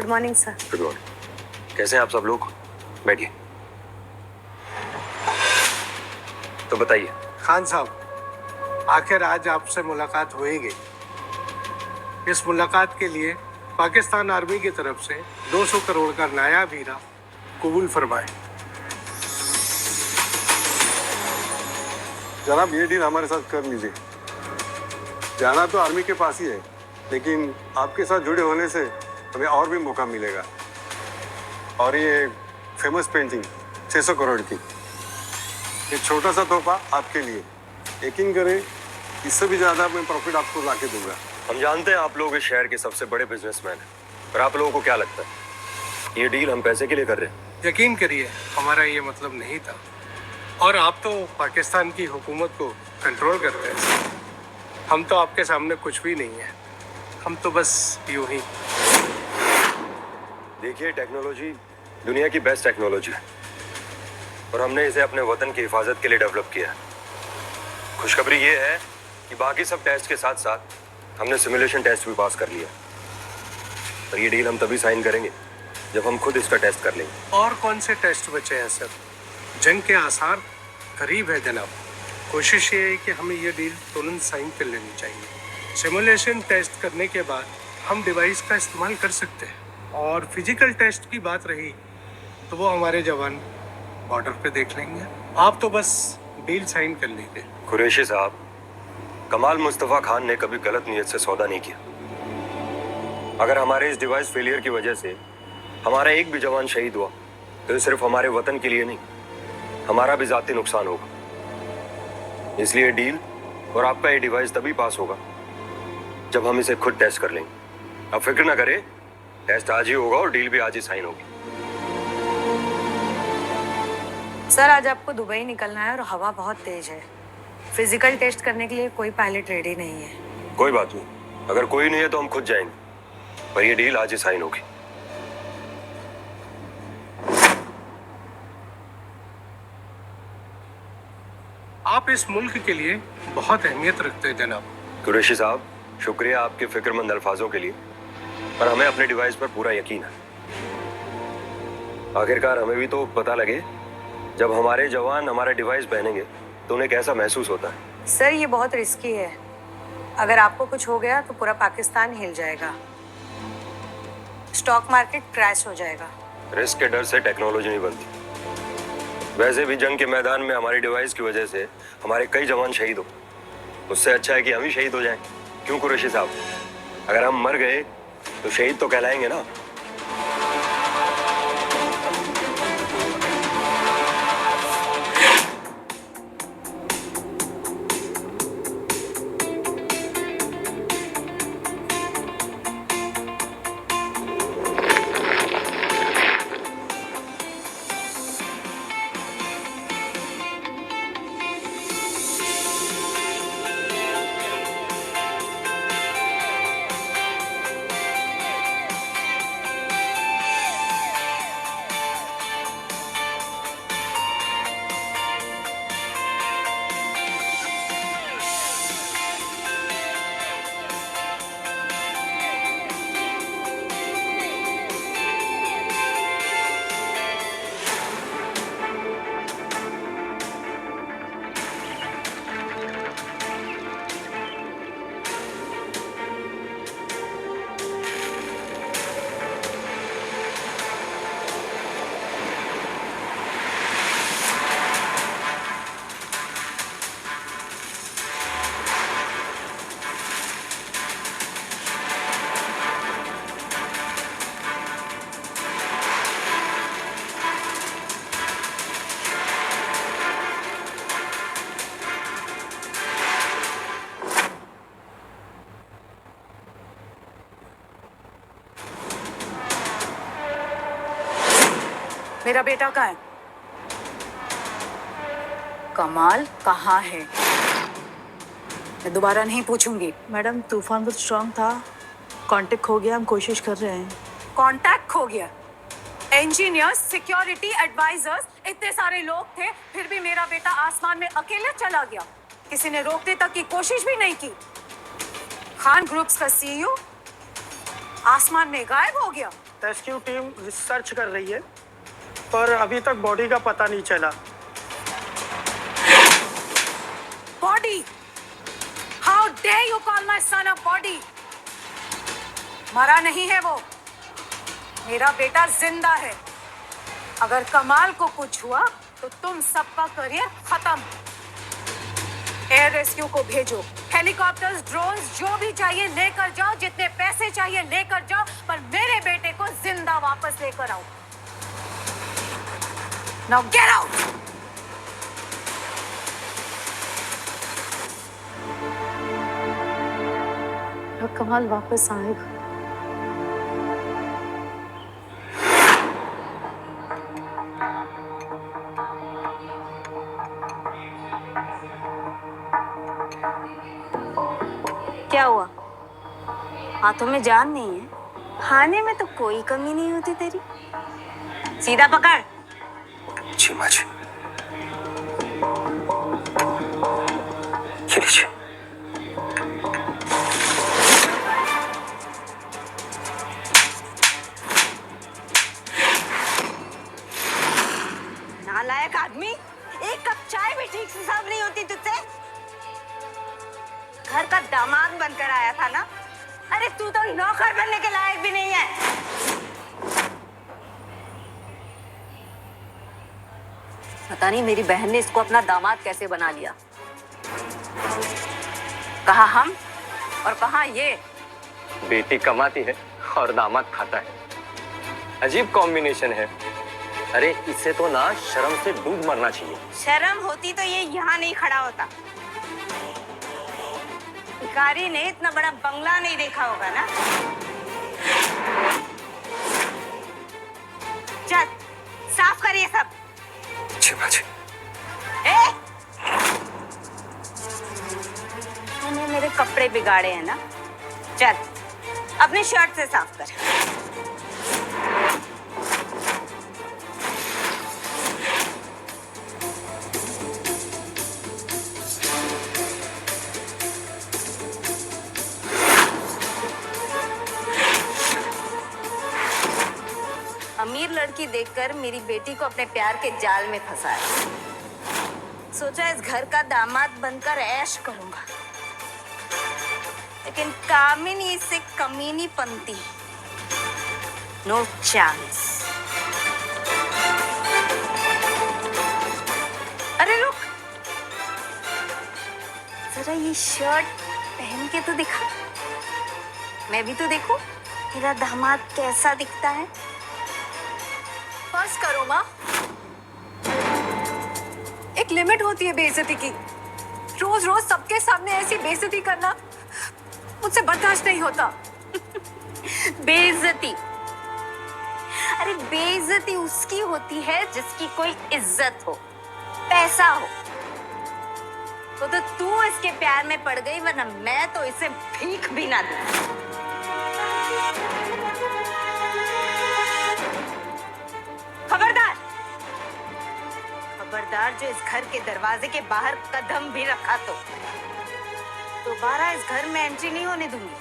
Morning sir. Good morning. कैसे हैं आप सब लोग? बैठिए। तो बताइए। खान साहब, आखिर आज आपसे मुलाकात हो ही गई। इस मुलाकात के लिए पाकिस्तान आर्मी की तरफ से 200 करोड़ का नायाब हीरा कबूल फरमाए। जनाब, ये डील हमारे साथ कर लीजिए। जाना तो आर्मी के पास ही है, लेकिन आपके साथ जुड़े होने से हमें और भी मौका मिलेगा। और ये फेमस पेंटिंग 600 करोड़ की, ये छोटा सा तोहफा आपके लिए। यकीन करें, इससे भी ज़्यादा मैं प्रॉफिट आपको ला के दूंगा। हम जानते हैं आप लोग इस शहर के सबसे बड़े बिजनेसमैन हैं, पर आप लोगों को क्या लगता है ये डील हम पैसे के लिए कर रहे हैं? यकीन करिए, हमारा ये मतलब नहीं था। और आप तो पाकिस्तान की हुकूमत को कंट्रोल करते हैं। हम तो आपके सामने कुछ भी नहीं है। हम तो बस यूं ही। देखिए, टेक्नोलॉजी दुनिया की बेस्ट टेक्नोलॉजी है और हमने इसे अपने वतन की हिफाजत के लिए डेवलप किया है। खुशखबरी ये है कि बाकी सब टेस्ट के साथ साथ हमने सिमुलेशन टेस्ट भी पास कर लिया। पर ये डील हम तभी साइन करेंगे जब हम खुद इसका टेस्ट कर लेंगे। और कौन से टेस्ट बचे हैं सर? जंग के आसार करीब है जनाब। कोशिश ये है कि हमें ये डील तुरंत साइन कर लेनी चाहिए। सिमुलेशन टेस्ट करने के बाद हम डिवाइस का इस्तेमाल कर सकते हैं। और फिजिकल टेस्ट की बात रही तो वो हमारे जवान बॉर्डर पे देख लेंगे। आप तो बस डील साइन कर लीजिए। कुरैशी साहब, कमाल मुस्तफ़ा खान ने कभी गलत नीयत से सौदा नहीं किया। अगर हमारे इस डिवाइस फेलियर की वजह से हमारा एक भी जवान शहीद हुआ तो ये सिर्फ हमारे वतन के लिए नहीं, हमारा भी जाती नुकसान होगा। इसलिए डील और आपका ये डिवाइस तभी पास होगा जब हम इसे खुद टेस्ट कर लेंगे। अब फिक्र ना करें, टेस्ट आज ही होगा और डील भी आज ही साइन होगी। सर, आज आपको दुबई निकलना है और हवा बहुत तेज है। फिजिकल टेस्ट करने के लिए कोई पायलट रेडी नहीं है। कोई बात नहीं, अगर कोई नहीं है तो हम खुद जाएंगे, पर ये डील आज ही साइन होगी। आप इस मुल्क के लिए बहुत अहमियत रखते हैं जनाब। कुरैशी साहब, शुक्रिया आपके फिक्रमंद अल्फाजों के लिए, पर हमें अपने डिवाइस पर पूरा यकीन है। आखिरकार हमें भी तो पता लगे जब हमारे जवान हमारा डिवाइस पहनेंगे तो उन्हें कैसा महसूस होता है। सर, ये बहुत रिस्की है। अगर आपको कुछ हो गया तो पूरा पाकिस्तान हिल जाएगा। स्टॉक मार्केट क्रैश हो जाएगा। रिस्क के डर से टेक्नोलॉजी नहीं बनती। वैसे भी जंग के मैदान में हमारी डिवाइस की वजह से हमारे कई जवान शहीद हो। उससे अच्छा है कि हम ही शहीद हो जाएं। क्यों कुरैशी साहब? अगर हम मर गए तो शहीद तो कहलाएंगे ना। मेरा बेटा कहाँ है? कमाल कहाँ है? मैं दोबारा नहीं पूछूंगी। मैडम, तूफान बहुत स्ट्रांग था, कांटेक्ट खो गया। हम कोशिश कर रहे हैं। कांटेक्ट खो गया? इंजीनियर्स, सिक्योरिटी एडवाइजर्स, इतने सारे लोग थे, फिर भी मेरा बेटा आसमान में अकेले चला गया। किसी ने रोकने तक की कोशिश भी नहीं की। खान ग्रुप्स का सीईओ आसमान में गायब हो गया। रेस्क्यू टीम रिसर्च कर रही है, पर अभी तक बॉडी का पता नहीं चला। Body? How dare you call my son a body? मरा नहीं है वो, मेरा बेटा जिंदा है। अगर कमाल को कुछ हुआ तो तुम सबका करियर खत्म। एयर रेस्क्यू को भेजो, हेलीकॉप्टर्स, ड्रोन्स, जो भी चाहिए लेकर जाओ, जितने पैसे चाहिए लेकर जाओ, पर मेरे बेटे को जिंदा वापस लेकर आओ। Now get out. कमाल वापस आएगा। क्या हुआ? हाथों में जान नहीं है? खाने में तो कोई कमी नहीं होती तेरी। सीधा पकड़। जी माँ जी। ये लीजिए। नालायक आदमी, एक कप चाय भी ठीक से सर्व नहीं होती तुझसे। घर का दामाद बनकर आया था ना? अरे तू तो नौकर बनने के लायक भी नहीं है। पता नहीं मेरी बहन ने इसको अपना दामाद कैसे बना लिया। कहा हम और कहा ये। बेटी कमाती है और दामाद खाता है, अजीब कॉम्बिनेशन है। अरे इससे तो ना शर्म से डूब मरना चाहिए। शर्म होती तो ये यहाँ नहीं खड़ा होता। भिखारी ने इतना बड़ा बंगला नहीं देखा होगा ना। चल साफ कर ये सब। जी माँ जी। तूने मेरे कपड़े बिगाड़े हैं ना? चल अपनी शर्ट से साफ कर। अमीर लड़की देखकर मेरी बेटी को अपने प्यार के जाल में फंसाया। सोचा इस घर का दामाद बनकर ऐश करूंगा, लेकिन कामिनी इससे कमीनी पंती। No chance. अरे रुक, जरा ये शर्ट पहन के तो दिखा। मैं भी तो देखूं मेरा दामाद कैसा दिखता है। बस करो माँ, एक लिमिट होती है बेइज्जती की। रोज रोज सबके सामने ऐसी बेइज्जती करना मुझसे बर्दाश्त नहीं होता। बेइज्जती? अरे बेइज्जती उसकी होती है जिसकी कोई इज्जत हो, पैसा हो। तो तू इसके प्यार में पड़ गई, वरना मैं तो इसे भीख भी ना दूं। खबरदार, खबरदार, जो इस घर के दरवाजे के बाहर कदम भी रखा तो दोबारा इस घर में एंट्री नहीं होने दूंगी।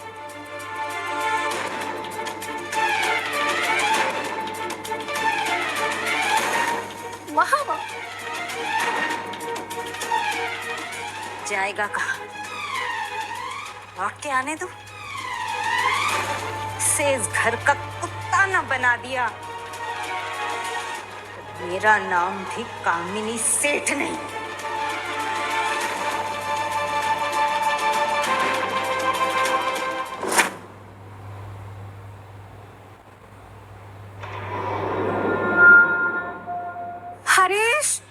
वहाँ जाएगा कहाँ? लौट के आने दो। इसे इस घर का कुत्ता न बना दिया, मेरा नाम भी कामिनी सेठ नहीं। हरीश,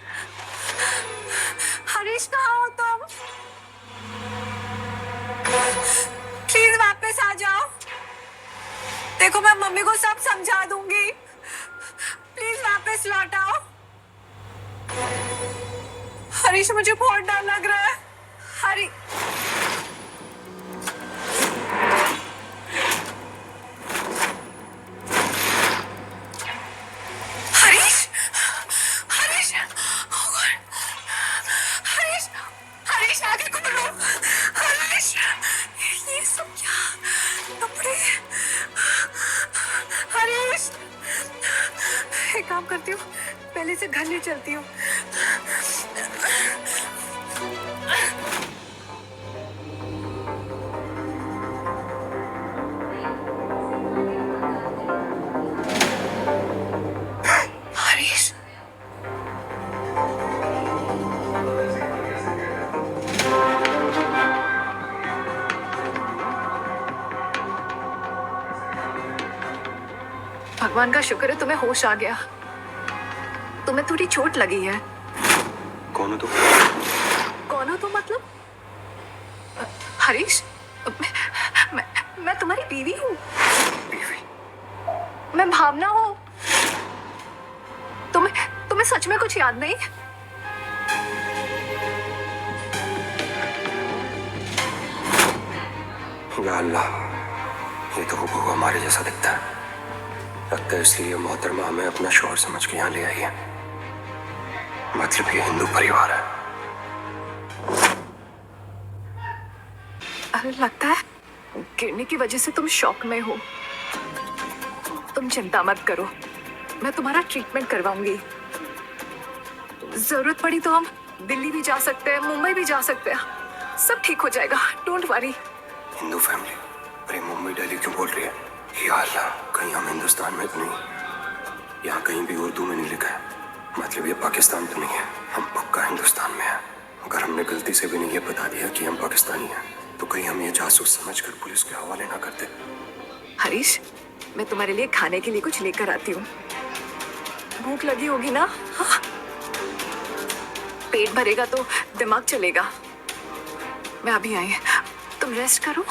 हरीश कहाँ हो तुम? प्लीज वापस आ जाओ। देखो मैं मम्मी को सब समझा दूंगी। प्लीज वापस लौट आओ। हरीश, मुझे बहुत डर लग रहा है। हरी हरीश, हरीश, oh God, हरीश, हरीश आगे खोलो। हरीश, ये सब क्या कपड़े? हरीश, काम करती हूँ, पहले से घर ले चलती हूँ। हरीश, भगवान का शुक्र है तुम्हें होश आ गया। तुम्हें थोड़ी चोट लगी है। कौन हो तुम? कौन हो तुम मतलब? हरीश, मैं तुम्हारी बीवी हूँ। बीवी? मैं भावना हूँ। तुम्हें सच में कुछ याद नहीं? या अल्लाह, ये तो हूबहू हमारे जैसा दिखता है। लगता है इसलिए मोहतरमा हमें अपना शौहर समझ के यहाँ ले आई है। मतलब ये हिंदू परिवार है। अरे लगता है गिरने की वजह से तुम शॉक में हो। तुम चिंता मत करो, मैं तुम्हारा ट्रीटमेंट करवाऊंगी। जरूरत पड़ी तो हम दिल्ली भी जा सकते हैं, मुंबई भी जा सकते हैं। सब ठीक हो जाएगा, डोंट वरी। हिंदू फैमिली, अरे मुंबई दिल्ली क्यों बोल रही है? या अल्लाह, कहीं हम हिंदुस्तान में तो नहीं? यहाँ कहीं भी उर्दू में नहीं लिखा है। मतलब ये पाकिस्तान तो नहीं है, हम पक्का हिंदुस्तान में हैं। अगर हमने गलती से भी नहीं ये बता दिया कि हम पाकिस्तानी हैं, तो कहीं हम ये जासूस समझकर पुलिस के हवाले ना करते। हरीश, मैं तुम्हारे लिए खाने के लिए कुछ लेकर आती हूँ। भूख लगी होगी ना? हाँ? पेट भरेगा तो दिमाग चलेगा। मैं अभी आई, तुम रेस्ट करो।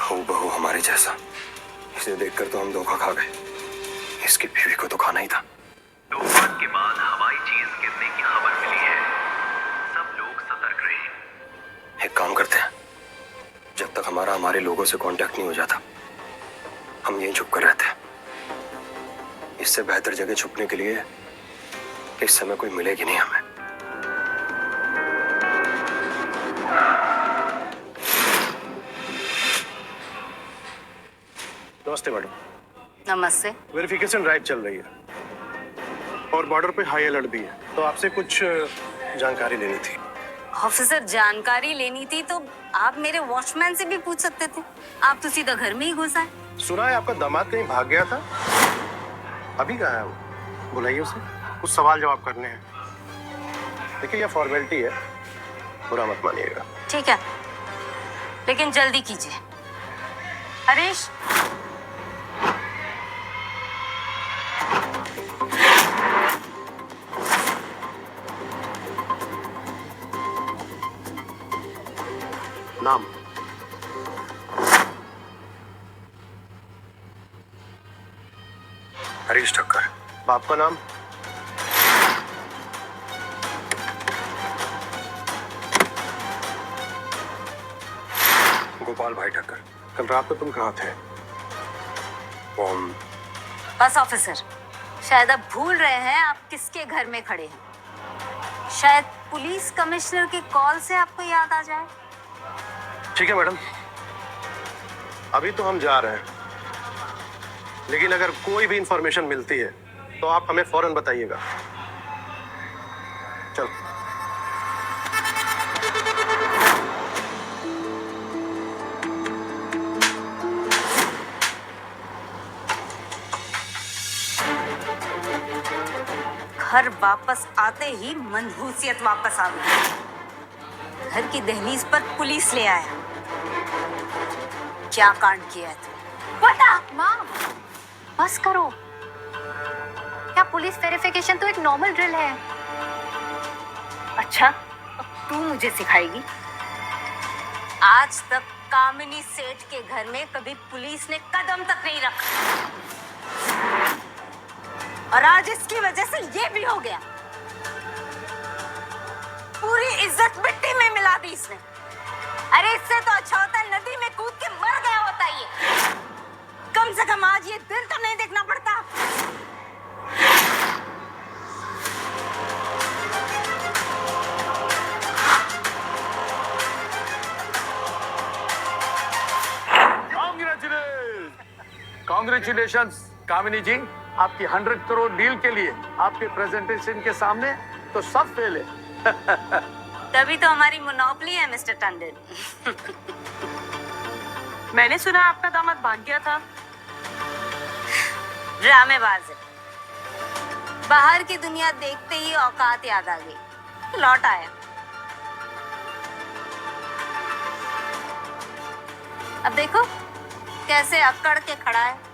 हूबहू हमारे जैसा। इसे देखकर तो हम धोखा खा गए। इसकी बीवी को तो खाना ही था। तूफान के बाद हवाई चीज गिरने की खबर मिली है। सब लोग सतर्क रहें। एक काम करते हैं, जब तक हमारे लोगों से कांटेक्ट नहीं हो जाता, हम यहीं छुप कर रहते हैं। इससे बेहतर जगह छुपने के लिए इस समय कोई मिलेगी नहीं हमें। नमस्ते मैडम। नमस्ते। वेरिफिकेशन ड्राइव चल रही है और बॉर्डर पे हाई अलर्ट भी है, तो आपसे कुछ जानकारी लेनी थी। ऑफिसर, जानकारी लेनी थी तो आप मेरे वॉचमैन से भी पूछ सकते थे। आप तो सीधा घर में ही घुस आए। सुना है आपका दामाद कहीं भाग गया था, अभी कहाँ है वो? बुलाइए उसे, कुछ सवाल जवाब करने हैं। देखिए यह फॉर्मेलिटी है, बुरा मत मानिएगा। ठीक है, लेकिन जल्दी कीजिए। हरीश, नाम? हरीश ठक्कर। बाप का नाम? गोपाल भाई ठक्कर। कल रात को तुम कहाँ थे? बस ऑफिसर, शायद आप भूल रहे हैं आप किसके घर में खड़े हैं। शायद पुलिस कमिश्नर की कॉल से आपको याद आ जाए। ठीक है मैडम, अभी तो हम जा रहे हैं, लेकिन अगर कोई भी इंफॉर्मेशन मिलती है तो आप हमें फौरन बताइएगा। चल। घर वापस आते ही मनहूसियत वापस आ गई। घर की दहलीज पर पुलिस ले आया। क्या कांड किया है तू? बता। माँ, बस करो। क्या पुलिस वेरिफिकेशन तो एक नॉर्मल ड्रिल है। अच्छा, अब तू मुझे सिखाएगी? आज तक कामिनी सेठ के घर में कभी पुलिस ने कदम तक नहीं रखा, और आज इसकी वजह से ये भी हो गया। पूरी इज्जत मिट्टी में मिला दी इसने। अरे इससे तो अच्छा होता है नदी में कूद के मर गया होता ये। कम से कम आज ये दिन तो नहीं देखना पड़ता। कॉन्ग्रेचुलेशंस कामिनी जी, आपकी 100 करोड़ डील के लिए आपके प्रेजेंटेशन के सामने तो सब फेल है। तभी तो हमारी मोनोपोली है मिस्टर टंडन। मैंने सुना आपका दामाद भाग गया था। ड्रामेबाज है। बाहर की दुनिया देखते ही औकात याद आ गई, लौट आया। अब देखो कैसे अकड़ के खड़ा है।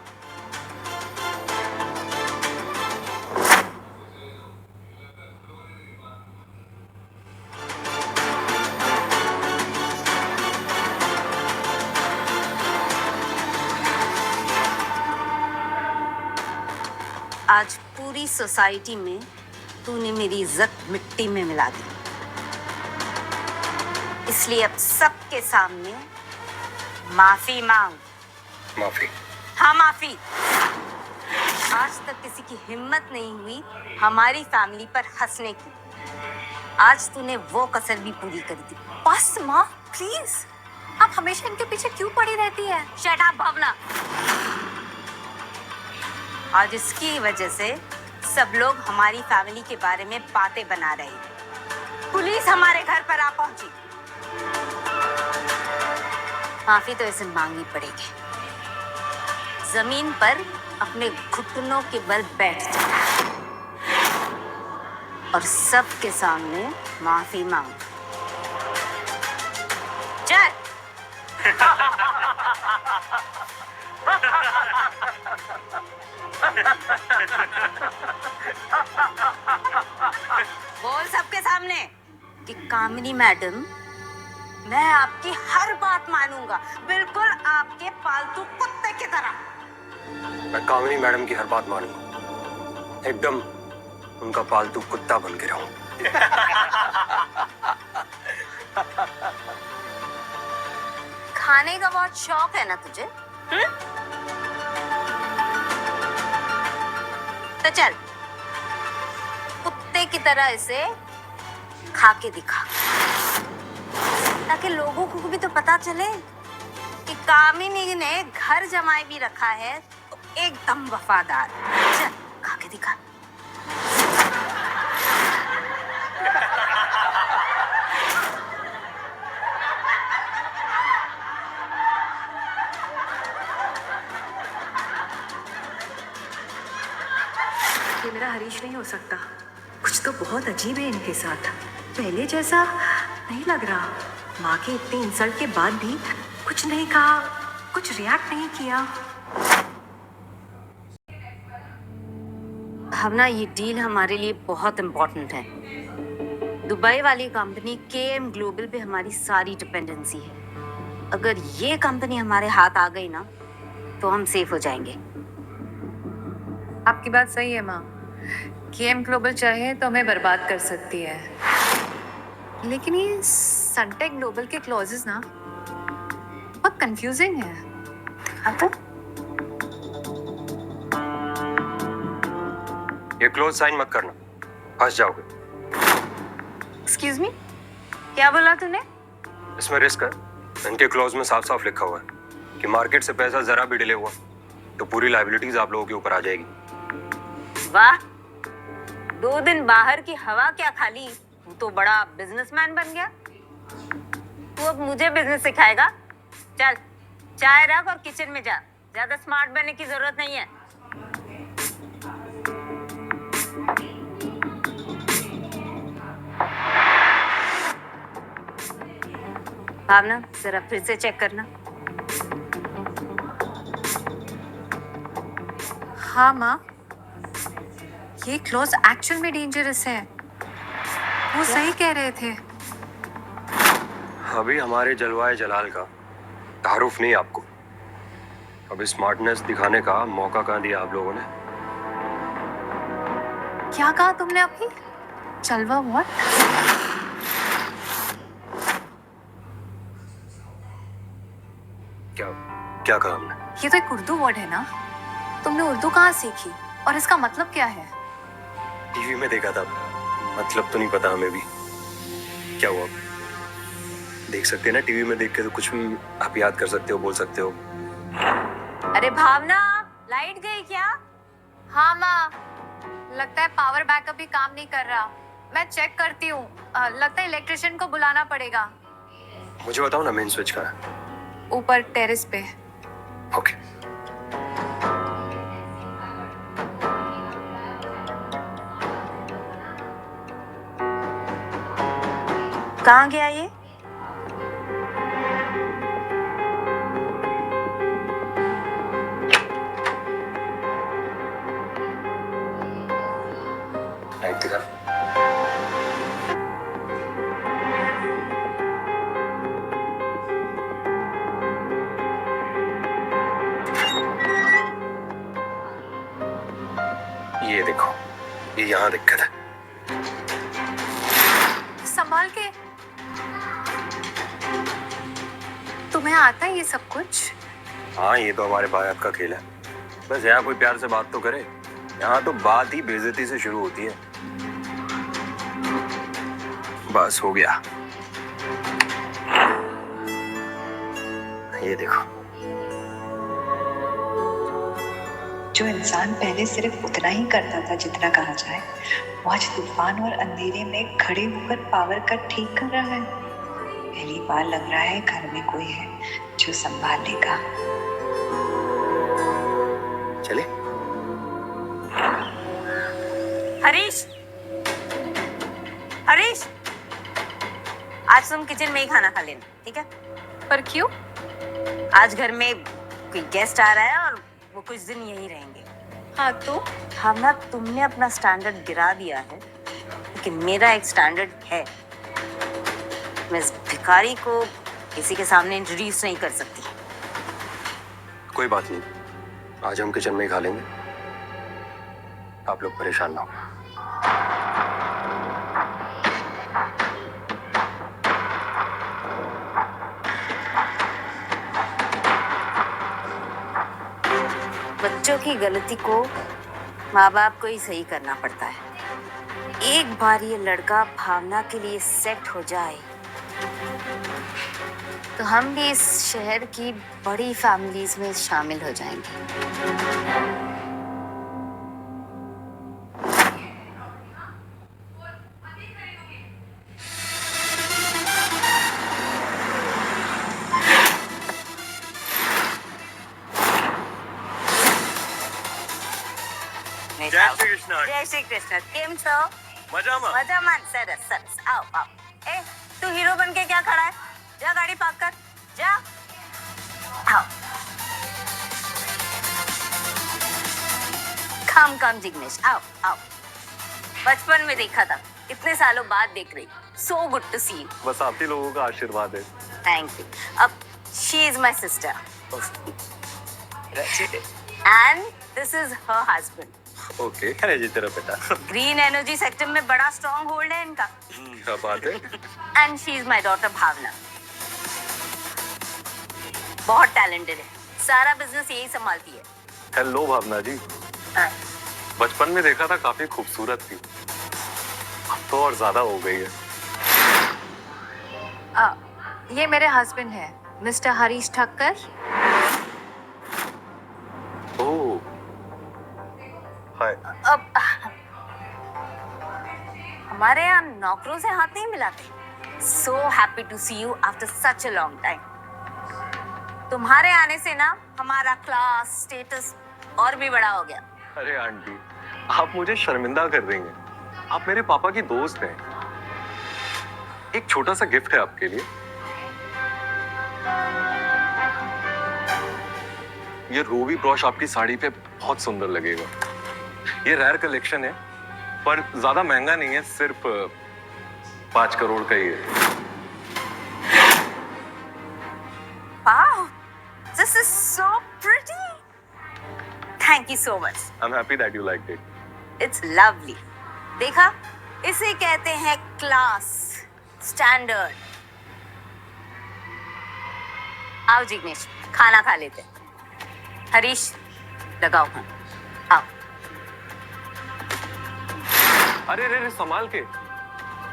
आज पूरी सोसाइटी में तूने मेरी इज्जत मिट्टी में मिला दी, इसलिए अब सबके सामने माफी मांग। माफी? हाँ माफी। आज तक किसी की हिम्मत नहीं हुई हमारी फैमिली पर हंसने की। आज तूने वो कसर भी पूरी कर दी। बस माँ प्लीज, आप हमेशा इनके पीछे क्यों पड़ी रहती है? शट अप भावना। आज इसकी वजह से सब लोग हमारी फैमिली के बारे में बातें बना रहे हैं। पुलिस हमारे घर पर आ पहुंची। माफी तो इसे मांगनी पड़ेगी। जमीन पर अपने घुटनों के बल बैठ जा और सबके सामने माफी मांग। चल। बोल सबके सामने कि कामिनी मैडम, मैं आपकी हर बात मानूंगा, बिल्कुल आपके पालतू कुत्ते की तरह। मैं कामिनी मैडम की हर बात मानूंगा, एकदम उनका पालतू कुत्ता बन के रहूं। खाने का बहुत शौक है ना तुझे? तो चल कुत्ते की तरह इसे खा के दिखा, ताकि लोगों को भी तो पता चले कि कामिनी ने घर जमाए भी रखा है तो एकदम वफादार। चल खा के दिखा। ये मेरा हरीश नहीं हो सकता। कुछ तो बहुत अजीब है इनके साथ। पहले जैसा नहीं लग रहा। माँ के इतनी इंसल्ट के बाद भी कुछ नहीं कहा, कुछ रिएक्ट नहीं किया। भावना, ये डील हमारे लिए बहुत इम्पोर्टेंट है। दुबई वाली कंपनी केएम ग्लोबल पे हमारी सारी डिपेंडेंसी है। अगर ये कंपनी हमारे हाथ आ गई ना तो हम सेफ हो जाएंगे। आपकी बात सही है माँ। केएम ग्लोबल चाहे तो हमें बर्बाद कर सकती है, लेकिन ये सनटेक ग्लोबल के क्लॉजेस ना बहुत कंफ्यूजिंग है। ये क्लोज साइन मत करना, फंस जाओगे। एक्सक्यूज मी, क्या बोला तूने? इसमें रिस्क है। इनके क्लोज में साफ साफ लिखा हुआ है कि मार्केट से पैसा जरा भी डिले हुआ तो पूरी लायबिलिटीज आप लोगों के ऊपर आ जाएगी। वाह, 2 दिन बाहर की हवा क्या खाली, तू तो बड़ा बिजनेसमैन बन गया। तू अब मुझे बिजनेस सिखाएगा? चल चाय रख और किचन में जा। ज्यादा स्मार्ट बनने की जरूरत नहीं है। भावना, जरा फिर से चेक करना। हाँ माँ, ये क्लॉज एक्चुअल में डेंजरस है। वो सही कह रहे थे। अभी हमारे जलवाए जलाल का तारुफ नहीं आपको। अभी स्मार्टनेस दिखाने का मौका कहाँ दिया आप लोगों ने? क्या कहा तुमने अभी? जलवा व्हाट? क्या कहा हमने? ये तो एक उर्दू वर्ड है ना? तुमने उर्दू कहाँ सीखी और इसका मतलब क्या है? टीवी में देखा था, मतलब तो नहीं पता हमें भी। क्या हुआ? देख सकते हैं ना, टीवी में देख के तो कुछ भी आप याद कर सकते हो, बोल सकते हो। अरे भावना, लाइट गई क्या? हाँ माँ, लगता है पावर बैकअप भी काम नहीं कर रहा। मैं चेक करती हूँ। लगता है इलेक्ट्रिशियन को बुलाना पड़ेगा। मुझे बताओ ना मेन स्विच कहाँ है? ऊपर टेरेस पे। ओके। कहाँ गया ये? लाइट दिखा। ये देखो, ये यहाँ दिक्कत है। संभाल के। तुम्हें आता है ये सब कुछ? हाँ, ये तो हमारे बायात का खेल है। बस यहाँ कोई प्यार से बात तो करे। यहाँ तो बात ही बेइज्जती से शुरू होती है। बस हो गया। ये देखो। जो इंसान पहले सिर्फ उतना ही करता था जितना कहा जाए, वो आज तूफान और अंधेरे में खड़े होकर पावर कट ठीक कर रहा है। पहली बार लग रहा है घर में कोई है जो संभाल लेगा। चले। हरीश, हरीश, आज तुम किचन में ही खाना खा लेना, ठीक है? पर क्यों? आज घर में कोई गेस्ट आ रहा है और वो कुछ दिन यही रहेंगे। हाँ तो? भावना, तुमने अपना स्टैंडर्ड गिरा दिया है, लेकिन मेरा एक स्टैंडर्ड है। मैं इस भिखारी को किसी के सामने इंट्रोड्यूस नहीं कर सकती। कोई बात नहीं, आज हम किचन में ही खा लेंगे। आप लोग परेशान ना हो। बच्चों की गलती को माँ बाप को ही सही करना पड़ता है। एक बार ये लड़का भावना के लिए सेट हो जाए तो हम भी इस शहर की बड़ी फैमिलीज में शामिल हो जाएंगे। जय श्री कृष्ण। जय श्री कृष्ण। केम छो? मजामा। मजामा। सरस सरस। आओ आओ। ए, तू हीरो बन के क्या खड़ा है? जा गाड़ी पार्क कर। जा। आओ। कम कम जिग्नेश, आओ आओ। बचपन में देखा था, इतने सालों बाद देख रही। So good to see you. बस आप ही लोगों का आशीर्वाद है। Thank you. अब she is my sister and this is her husband. Okay, है जी तेरा बेटा। ग्रीन एनर्जी सेक्टर में बड़ा स्ट्रॉन्ग होल्ड है इनका। क्या बात है। And she is my daughter Bhavna. बहुत टैलेंटेड है, सारा बिजनेस यही संभालती है। हेलो भावना जी। बचपन में देखा था काफी खूबसूरत थी, अब तो और ज्यादा हो गई है। ये मेरे हस्बैंड है, mister Harish Thakkar. Oh, hi. अब हमारे यहाँ नौकरों से हाथ नहीं मिलाते। So happy to see you after such a long time. तुम्हारे आने से ना हमारा क्लास स्टेटस और भी बड़ा हो गया। अरे आंटी, आप मुझे शर्मिंदा कर रही हैं। आप मेरे पापा की दोस्त हैं। एक छोटा सा गिफ्ट है आपके लिए। ये रूबी ब्रॉश आपकी साड़ी पे बहुत सुंदर लगेगा। ये रेयर कलेक्शन है, पर ज्यादा महंगा नहीं है, सिर्फ 5 करोड़ का ही है। Wow, this is so pretty. Thank you so much. I'm happy that you liked it. It's lovely. देखा, इसे कहते हैं क्लास, स्टैंडर्ड। आओ जिग्नेश, खाना खा लेते हैं। हरीश, लगाओ खाना। आओ। अरे रे रे, संभाल के।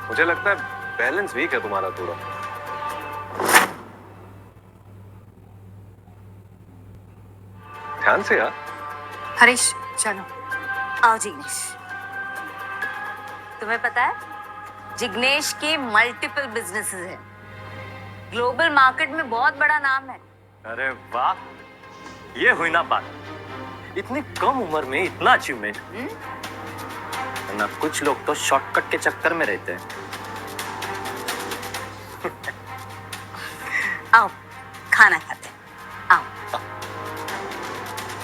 मुझे लगता है बैलेंस वीक है तुम्हारा थोड़ा। ध्यान से यार। हरीश चलो। आओ जिग्नेश। तुम्हें पता है जिग्नेश के मल्टीपल बिजनेसेस हैं, ग्लोबल मार्केट में बहुत बड़ा नाम है। अरे वाह, ये हुई ना बात, इतनी कम उम्र में इतना अचीवमेंट। ना कुछ लोग तो शॉर्टकट के चक्कर में रहते हैं। आओ खाना खाते हैं, आओ।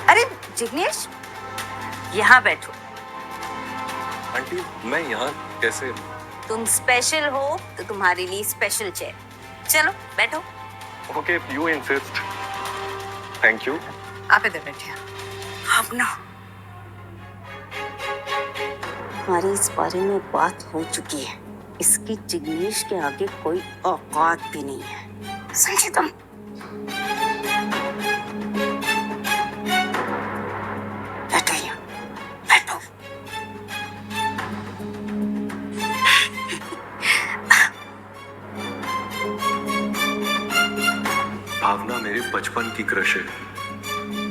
अरे जिग्नेश यहाँ बैठो। आंटी मैं यहाँ कैसे? तुम स्पेशल हो तो तुम्हारे लिए स्पेशल चेयर। चलो बैठो। Okay you insist. Thank you. आप इधर बैठिए। अब ना हमारी इस बारे में बात हो चुकी है, इसकी जिग्नेश के आगे कोई औकात भी नहीं है, समझे तुम? बैठो यहाँ, बैठो। भावना मेरे बचपन की क्रश है।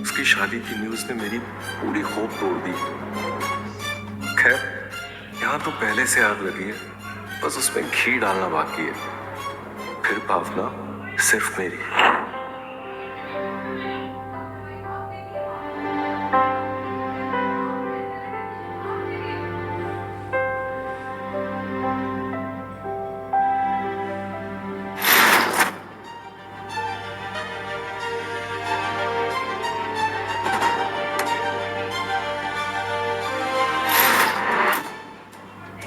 उसकी शादी की न्यूज ने मेरी पूरी होप तोड़ दी। खैर यहाँ तो पहले से आग लगी है, बस उसमें घी डालना बाकी है। फिर भावना सिर्फ मेरी।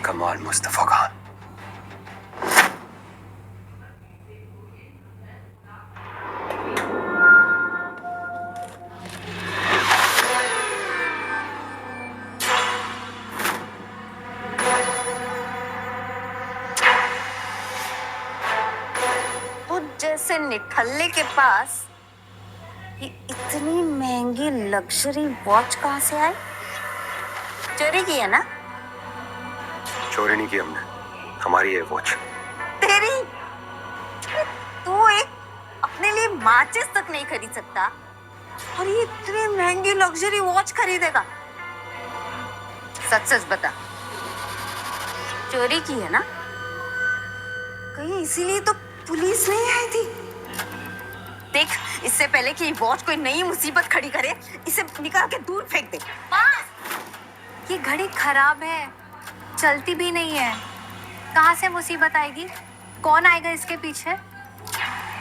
कमाल मुस्तफा खान। तो जैसे निठल्ले के पास ये इतनी महंगी लग्जरी वॉच कहाँ से आई? चोरी की है ना? चोरी नहीं की हमने, हमारी है वॉच। तेरी? तू एक अपने लिए माचिस तक नहीं खरीद सकता और ये इतनी महंगी लग्जरी वॉच खरीदेगा? सच सच बता, चोरी की है ना? कहीं इसीलिए तो पुलिस नहीं आई थी? देख, इससे पहले कि वॉच कोई नई मुसीबत खड़ी करे, इसे निकाल के दूर फेंक दे। ये घड़ी खराब है, चलती भी नहीं है, कहाँ से मुसीबत आएगी? कौन आएगा इसके पीछे?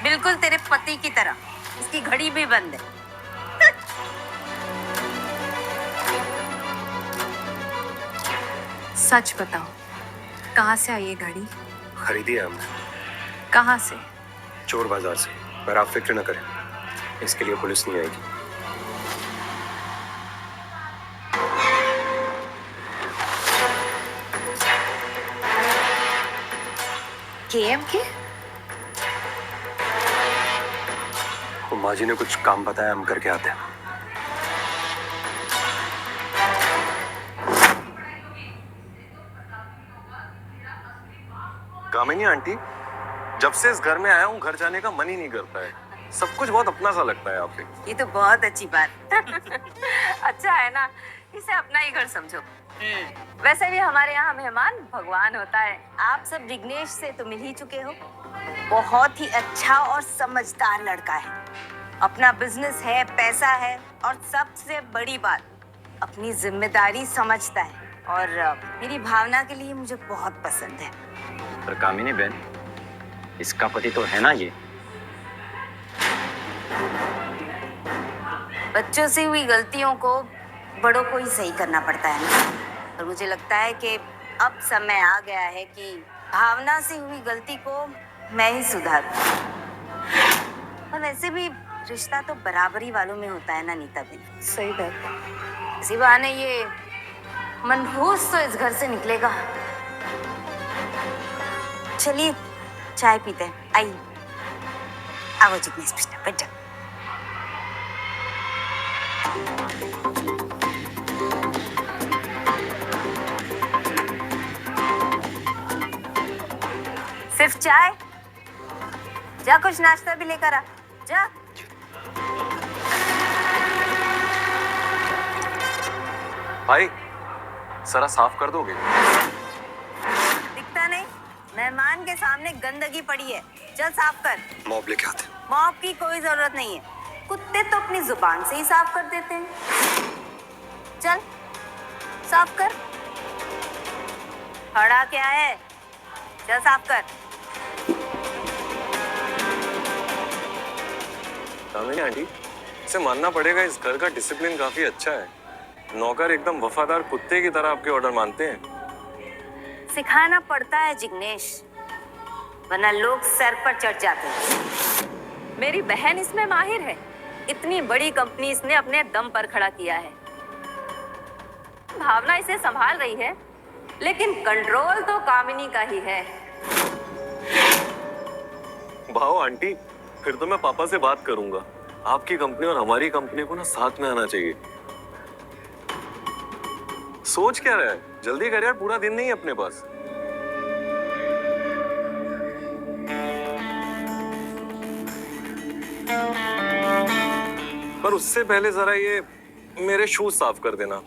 बिल्कुल तेरे पति की तरह इसकी घड़ी भी बंद है। सच बताओ, कहाँ से आई ये घड़ी? खरीदी है हमने। कहाँ से? चोर बाजार से। पर आप फिक्र न करें, इसके लिए पुलिस नहीं आएगी। केएम के? माँ जी ने कुछ काम बताया, हम करके आते हैं। कामिनी आंटी, जब से इस घर में आया हूँ घर जाने का मन ही नहीं करता है। सब कुछ बहुत अपना सा लगता है आप पे। ये तो बहुत अच्छी बात। अच्छा है ना, इसे अपना ही घर समझो। वैसे भी हमारे यहाँ मेहमान भगवान होता है। आप सब जिग्नेश से तो मिल ही चुके हो। बहुत ही अच्छा और समझदार लड़का है, अपना बिजनेस है, पैसा है और सबसे बड़ी बात, अपनी जिम्मेदारी समझता है और मेरी भावना के लिए मुझे बहुत पसंद है। पर कामिनी बहन, इसका पति तो है ना ये? बच्चों से हुई गलतियों को बड़ों को ही सही करना पड़ता है ना। और मुझे लगता है कि अब समय आ गया है कि भावना से हुई गलती को मैं ही सुधारूं। और वैसे भी रिश्ता तो बराबरी वालों में होता है ना नीता बहन। सही बात है। इसी बहाने ये मनहूस तो इस घर से निकलेगा। चलिए चाय पीते हैं, आइए। आओ जिग्नेश बेटा, बैठ जाओ। सिर्फ चाय? जा कुछ नाश्ता भी लेकर आ, जा। भाई जरा साफ कर दोगे? दिखता नहीं? मेहमान के सामने गंदगी पड़ी है, चल साफ कर। मॉप लेके आते। मॉप की कोई जरूरत नहीं है, कुत्ते तो अपनी जुबान से ही साफ कर देते हैं। चल साफ कर। खड़ा क्या है, चल साफ कर। कामिनी आंटी, इसे मानना पड़ेगा, इस घर का डिसिप्लिन काफी अच्छा है। नौकर एकदम वफादार कुत्ते की तरह आपके ऑर्डर मानते हैं। सिखाना पड़ता है जिग्नेश, वरना लोग सर पर चढ़ जाते हैं। मेरी बहन इसमें माहिर है, इतनी बड़ी कंपनी इसने अपने दम पर खड़ा किया है। भावना इसे संभाल रही है, लेकिन कंट्रोल तो कामिनी का ही है। भाव आंटी, फिर तो मैं पापा से बात करूंगा। आपकी कंपनी और हमारी कंपनी को ना साथ में आना चाहिए। सोच क्या रहा है, जल्दी कर यार, पूरा दिन नहीं है अपने पास। पर उससे पहले जरा ये मेरे शूज साफ कर देना।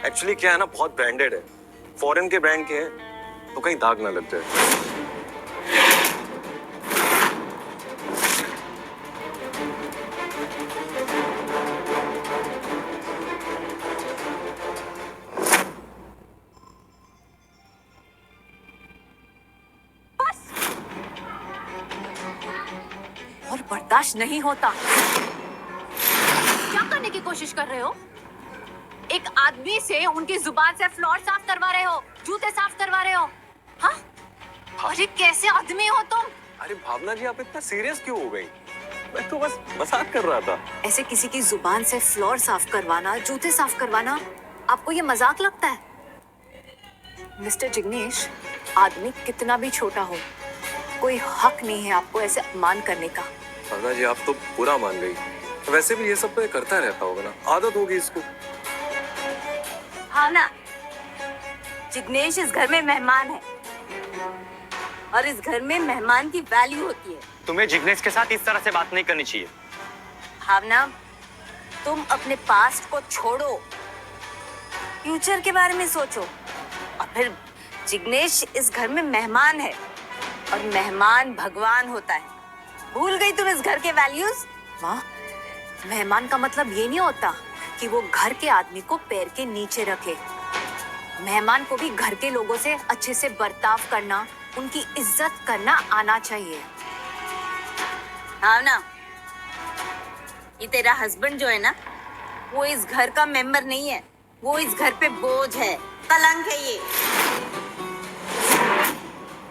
एक्चुअली क्या है ना, बहुत ब्रांडेड है, फॉरेन के ब्रांड के हैं, तो कहीं दाग ना लग जाए। और बर्दाश्त नहीं होता। क्या करने की कोशिश कर रहे हो? एक आदमी से उनकी जुबान से फ्लोर साफ करवा रहे हो, जूते साफ करवा रहे हो। हाँ? अरे कैसे आदमी हो तुम? अरे भावना जी, आप इतना सीरियस क्यों हो गई? मैं तो बस मजाक कर रहा था। ऐसे किसी की जुबान से फ्लोर साफ करवाना, जूते साफ करवाना, आपको ये मजाक लगता है? मिस्टर जिग्नेश, आदमी कितना भी छोटा हो, कोई हक नहीं है आपको ऐसे अपमान करने का। भावना जी, आप तो बुरा मान गई। वैसे भी ये सब तो ये करता रहता होगा ना, आदत होगी इसको। हाँ ना, जिग्नेश इस घर में मेहमान है, और इस घर में मेहमान की वैल्यू होती है। तुम्हें जिग्नेश के साथ इस तरह से बात नहीं करनी चाहिए। भावना, तुम अपने पास्ट को छोड़ो, फ्यूचर के बारे में सोचो। और फिर जिग्नेश इस घर में मेहमान है, और मेहमान भगवान होता है। भूल गई तुम इस घर के वैल्यूज? माँ, मेहमान का मतलब ये नहीं होता कि वो घर के आदमी को पैर के नीचे रखे। मेहमान को भी घर के लोगों से अच्छे से बर्ताव करना, उनकी इज्जत करना आना चाहिए। हाँ ना, ये तेरा हस्बैंड जो है ना, वो इस घर का मेंबर नहीं है, वो इस घर पे बोझ है, कलंक है ये।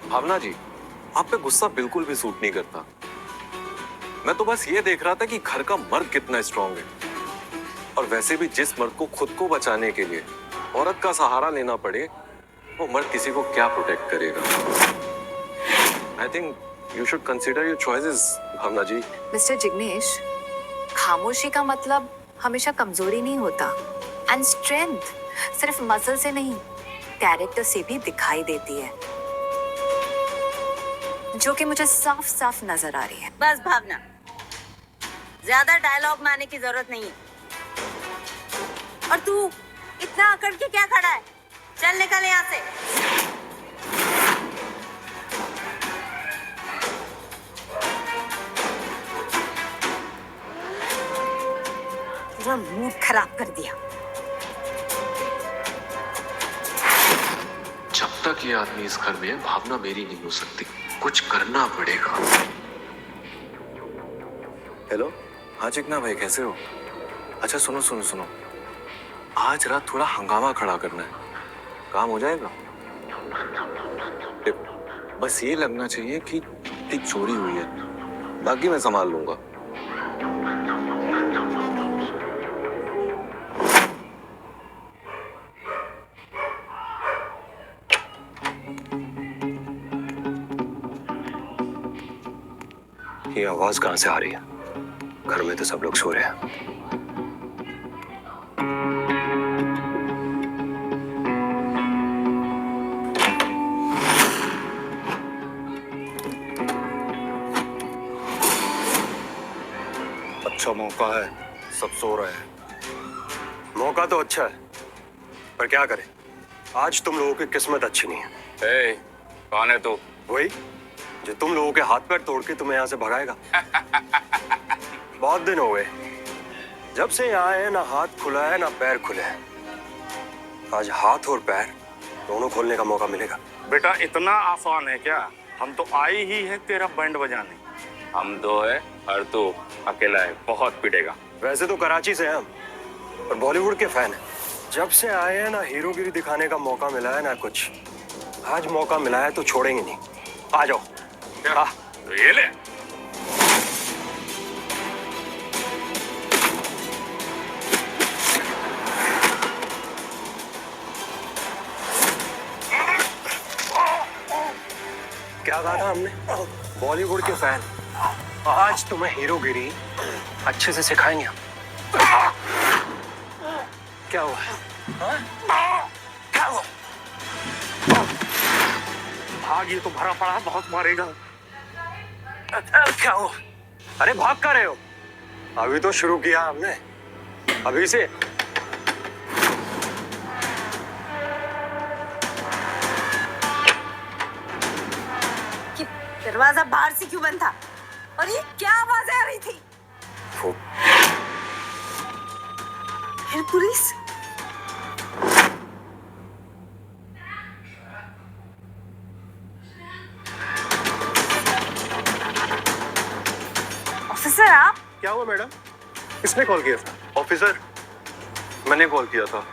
भावना जी, आप पे गुस्सा बिल्कुल भी सूट नहीं करता। मैं तो बस ये देख रहा था कि घर का मर्द कितना स्ट्रांग है, और वैसे भी जिस मर्द को खुद को बचाने के लिए औरत का सहारा लेना पड़े, वो मर्द किसी को क्या प्रोटेक्ट करेगा। I think you should consider your choices, Bhavna ji. Mister Jignesh, खामोशी का मतलब हमेशा कमजोरी नहीं होता, एंड स्ट्रेंथ सिर्फ मसल से नहीं, कैरेक्टर से भी दिखाई देती है, जो कि मुझे साफ साफ नजर आ रही है। बस भावना, ज्यादा डायलॉग मारने की जरूरत नहीं है। और तू इतना अकड़ के क्या खड़ा है? चल निकल यहाँ से। पूरा मूड खराब कर दिया। जब तक ये आदमी इस घर में है, भावना मेरी नहीं हो सकती। कुछ करना पड़ेगा। हेलो, हाँ चिकना भाई, कैसे हो? अच्छा सुनो सुनो सुनो, आज रात थोड़ा हंगामा खड़ा करना है, काम हो जाएगा? बस ये लगना चाहिए कि एक चोरी हुई है, बाकी मैं संभाल लूंगा। ये आवाज कहां से आ रही है? घर में तो सब लोग सो रहे हैं। अच्छा मौका है, सब सो रहे हैं। मौका तो अच्छा है, पर क्या करें, आज तुम लोगों की किस्मत अच्छी नहीं है। कौन है तू? वही जो तुम लोगों के हाथ पैर तोड़ के तुम्हें यहाँ से भगाएगा। बहुत दिन हो गए जब से यहाँ आए, ना हाथ खुला है ना पैर खुले हैं। आज हाथ और पैर दोनों खोलने का मौका मिलेगा। बेटा इतना आसान है क्या? हम तो आए ही हैं तेरा बैंड बजाने। हम दो है और तू अकेला है, बहुत पिटेगा। वैसे तो कराची से हैं हम, और बॉलीवुड के फैन हैं। जब से आए हैं ना हीरोगिरी दिखाने का मौका मिला है ना कुछ। आज मौका मिला है तो छोड़ेंगे नहीं। आ जाओ। तो ये ले। क्या कहा था हमने? बॉलीवुड के फैन। आज तुम्हें हीरोगिरी अच्छे से सिखाएंगे हम। क्या हुआ? क्या हुआ? भाग, ये तो भरा पड़ा है, बहुत मारेगा। क्या हुआ? अरे भाग कर रहे हो? अभी तो शुरू किया हमने, अभी से। कि दरवाजा बाहर से क्यों बंद था? और ये क्या आवाजें आ रही थी? फिर पुलिस? ऑफिसर आप? क्या हुआ मैडम? किसने कॉल किया था? ऑफिसर, मैंने कॉल किया था।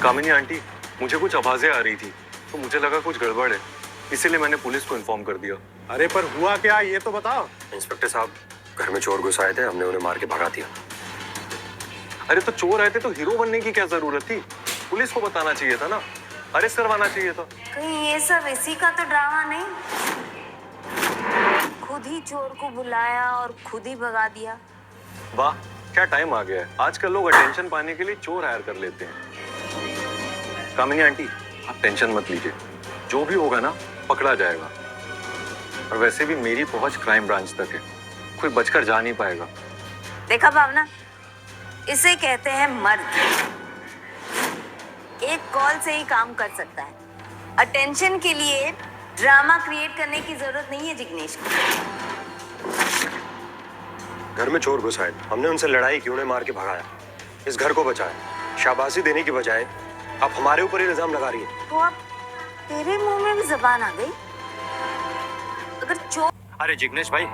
कामिनी आंटी, मुझे कुछ आवाजें आ रही थी तो मुझे लगा कुछ गड़बड़ है, इसीलिए मैंने पुलिस को इन्फॉर्म कर दिया। अरे पर हुआ क्या, ये तो बताओ। इंस्पेक्टर साहब, घर में चोर घुस आए थे, हमने उन्हें मार के भगा दिया। अरे तो चोर आए थे तो हीरो बनने की क्या जरूरत थी? पुलिस को बताना चाहिए था ना, अरेस्ट करवाना चाहिए था। कहीं ये सब इसी का तो ड्रामा नहीं? खुद ही चोर को बुलाया और खुद ही भगा दिया। वाह, क्या टाइम आ गया है। आजकल लोग अटेंशन पाने के लिए चोर हायर कर लेते हैं। कामिनी आंटी, आप टेंशन मत लीजिए, जो भी होगा ना पकड़ा जाएगा। और वैसे भी मेरी पहुंच क्राइम ब्रांच तक है, कोई बचकर जा नहीं पाएगा। देखा भावना, इसे कहते हैं मर्द। एक कॉल से ही काम कर सकता है। अटेंशन के लिए ड्रामा क्रिएट करने की जरूरत नहीं है जिग्नेश को। घर में चोर घुस आए, हमने उनसे लड़ाई की, उन्हें मार के भगाया, इस घर को बचाया। शाबाशी देने की बजाय आप हमारे ऊपर ही इल्जाम लगा रही है। तो अब तेरे मुंह में भी जबान आ गई? अगर चोर... अरे जिग्नेश भाई,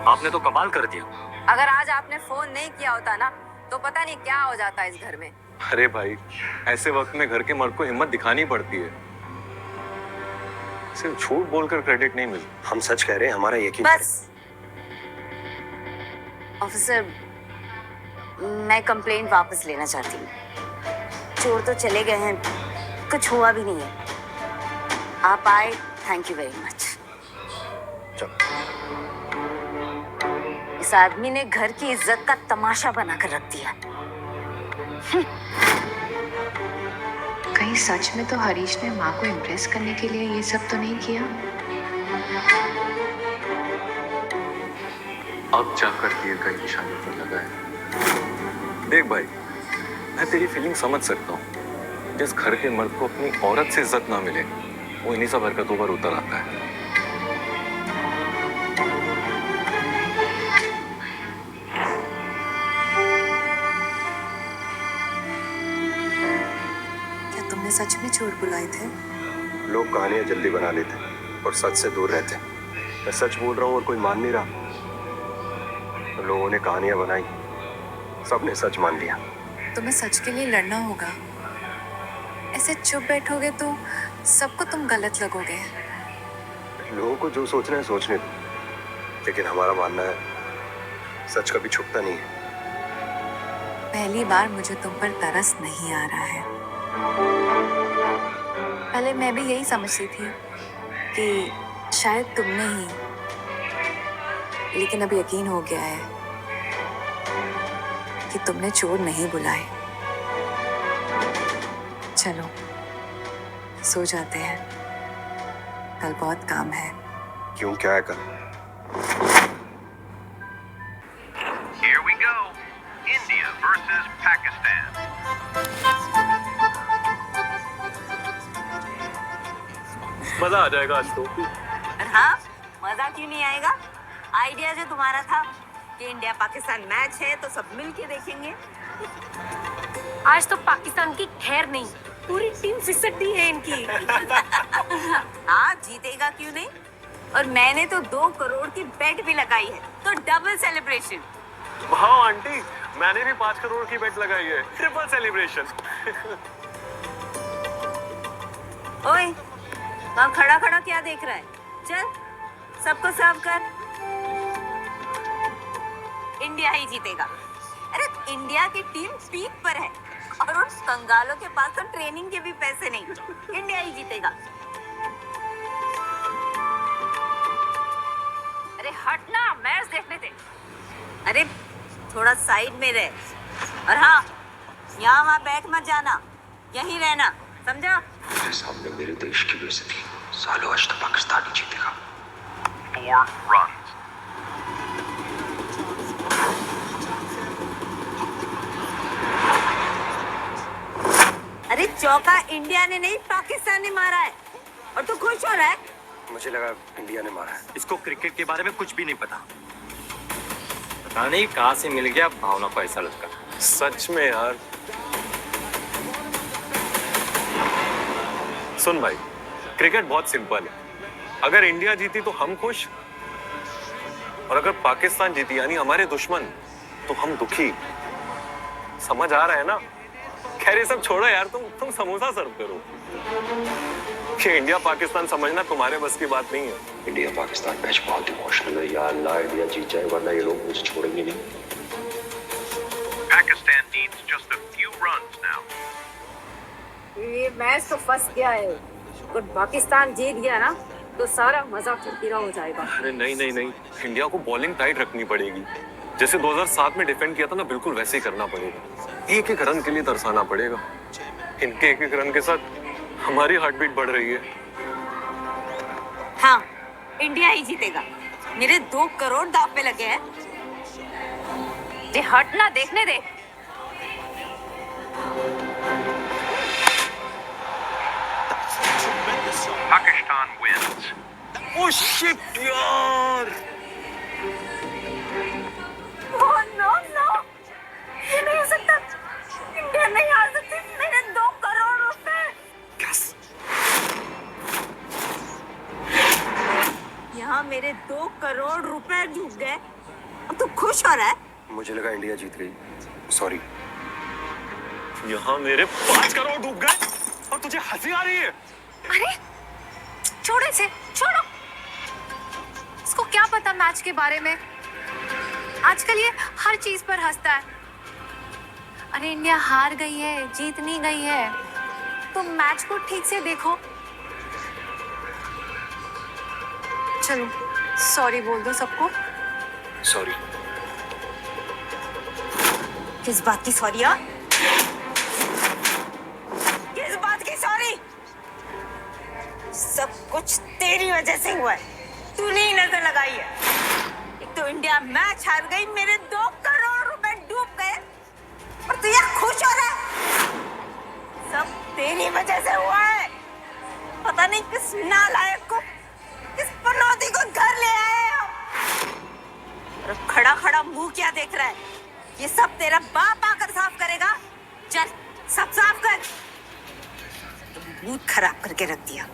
आपने तो कमाल कर दिया। अगर आज आपने फोन नहीं किया होता ना तो पता नहीं क्या हो जाता इस घर में। अरे भाई, ऐसे वक्त में घर के मर्द को हिम्मत दिखानी पड़ती है, सिर्फ झूठ बोलकर क्रेडिट नहीं मिलता। हम सच कह रहे हैं, हमारा यकीन। बस ऑफिसर, मैं कंप्लेंट वापस लेना चाहती हूँ। चोर तो चले गए हैं, कुछ हुआ भी नहीं है। आप आए, थैंक यू वेरी मच। इस आदमी ने घर की इज्जत का तमाशा बनाकर रख दिया। कहीं सच में तो हरीश ने माँ को इम्प्रेस करने के लिए ये सब तो नहीं किया? अब जाकर दिए गए निशाने पर लगा है। देख भाई, मैं तेरी फीलिंग समझ सकता हूँ। जिस घर के मर्द को अपनी औरत से इज्जत ना मिले, वो इन्हीं सब हरकतों पर उतर आता है। क्या तुमने सच में चोर बुलाए थे? लोग कहानियां जल्दी बना लेते और सच से दूर रहते। मैं सच बोल रहा हूँ और कोई मान नहीं रहा, तो लोगों ने कहानियां बनाई, सबने सच मान लिया। तुम्हें सच के लिए लड़ना होगा। ऐसे चुप बैठोगे तो सबको तुम गलत लगोगे। लोगों को जो सोचना है सोचने दो, लेकिन हमारा मानना है सच कभी छुपता नहीं है। पहली बार मुझे तुम पर तरस नहीं आ रहा है। पहले मैं भी यही समझती थी कि शायद तुमने ही, लेकिन अब यकीन हो गया है कि तुमने चोर नहीं बुलाए। चलो सो जाते हैं, कल बहुत काम है। क्यों, क्या है कल? Here we go. India versus Pakistan. मजा आ जाएगा आज तो। हाँ, मजा क्यों नहीं आएगा? आइडिया जो तुम्हारा था कि इंडिया पाकिस्तान मैच है तो सब मिलके देखेंगे। आज तो पाकिस्तान की खैर नहीं, पूरी टीम फिसड्डी है इनकी। हाँ, जीतेगा क्यों नहीं? और मैंने तो 2 करोड़ की बेट भी लगाई है, तो डबल सेलिब्रेशन। हाँ आंटी, मैंने भी 5 करोड़ की बेट लगाई है, ट्रिपल सेलिब्रेशन। ओए, वहाँ खड़ा खड़ा क्या देख रहा है? चल, सबको सर्व कर। इंडिया ही जीतेगा। अरे इंडिया की टीम पीक पर है और उन कंगालों के पास तो ट्रेनिंग के भी पैसे नहीं। इंडिया ही जीतेगा। अरे हटना, मैच देखने दे। अरे थोड़ा साइड में रह। और हाँ, यहाँ वहाँ बैठ मत जाना, यहीं रहना, समझा? मेरे सामने मेरे देश की बेइज्जती। सालों आज तो पाकिस्तान ही जीतेगा। 4 runs. अरे चौका इंडिया ने नहीं, पाकिस्तान ने मारा है और तू खुश हो रहा है? मुझे लगा इंडिया ने मारा है। इसको क्रिकेट के बारे में कुछ भी नहीं पता। पता नहीं कहाँ से मिल गया भावना को ऐसा लड़का। सच में यार। सुन भाई, क्रिकेट बहुत सिंपल है। अगर इंडिया जीती तो हम खुश, और अगर पाकिस्तान जीती यानी हमारे दुश्मन तो हम दुखी। समझ आ रहा है ना? खैर ये सब छोड़ो यार, तुम समोसा सर्व करो। कि इंडिया पाकिस्तान समझना तुम्हारे बस की बात नहीं है। इंडिया पाकिस्तान मैच बहुत इमोशनल है यार। अल्लाह इंडिया जीत जाए, वरना ये लोग मुझे छोड़ेंगे नहीं। Pakistan needs just a few runs now. ये मैच तो फंस गया है। अगर पाकिस्तान जीत गया ना तो सारा मजा फिरफिरा हो जाएगा। अरे नहीं नहीं नहीं, इंडिया को बॉलिंग टाइट रखनी पड़ेगी। जैसे 2007 में डिफेंड किया था ना, बिल्कुल वैसे ही करना पड़ेगा। एक एक रन के लिए तरसाना पड़ेगा। इनके एक एक रन के साथ हमारी हार्ट बीट बढ़ रही है। हाँ, इंडिया ही जीतेगा। मेरे 2 करोड़ दाव पे लगे हैं। ये हटना, देखने दे। Pakistan wins. ओह शिट यार! ओह नो नो, ये नहीं हो सकता। इंडिया नहीं हार सकती। मेरे 2 करोड़ रुपए। यहाँ मेरे 2 करोड़ रुपए डूब गए। अब तू खुश हो रहा है? मुझे लगा इंडिया जीत गई। सॉरी। यहाँ मेरे 5 करोड़ डूब गए और तुझे हंसी आ रही है? अरे छोड़ो इसे, छोड़ो। इसको क्या पता मैच के बारे में? आजकल ये हर चीज पर हंसता है। अरे इंडिया हार गई है, जीत नहीं गई है, तो मैच को ठीक से देखो। चलो सॉरी बोल दो सबको। सॉरी। किस बात की सॉरी? यार किस बात की सॉरी? सब कुछ तेरी वजह से हुआ है। तूने ही नजर लगाई है। एक तो इंडिया मैच हार गई, मेरे 2 करोड़ रुपए डूब गए, और तू यार खुश हो रहा है? सब तेरी वजह से हुआ है। पता नहीं किस नालायक को, किस पनौती को घर ले आए हो। और खड़ा खड़ा मुंह क्या देख रहा है? ये सब तेरा बाप आकर साफ करेगा। चल सब साफ कर। मूड खराब करके रख दिया।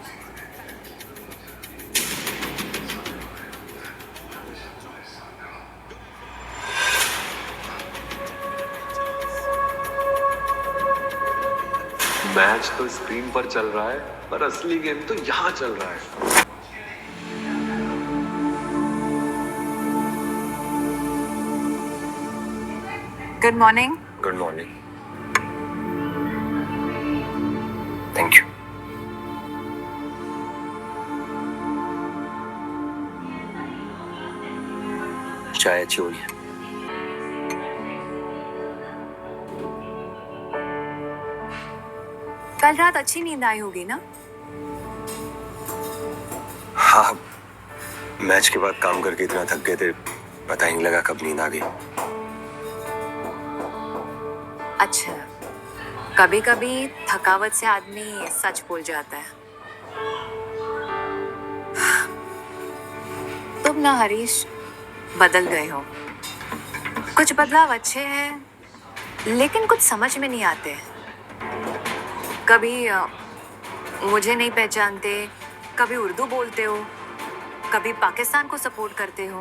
मैच तो स्क्रीन पर चल रहा है, पर असली गेम तो यहाँ चल रहा है। Good morning. Good morning. Thank you. चाय अच्छी हुई है। कल रात अच्छी नींद आई होगी ना? हाँ, मैच के बाद काम करके इतना थक गए थे, पता ही नहीं लगा कब नींद आ गई। अच्छा, कभी कभी थकावट से आदमी सच बोल जाता है। तुम ना हरीश बदल गए हो। कुछ बदलाव अच्छे हैं लेकिन कुछ समझ में नहीं आते। कभी मुझे नहीं पहचानते, कभी उर्दू बोलते हो, कभी पाकिस्तान को सपोर्ट करते हो।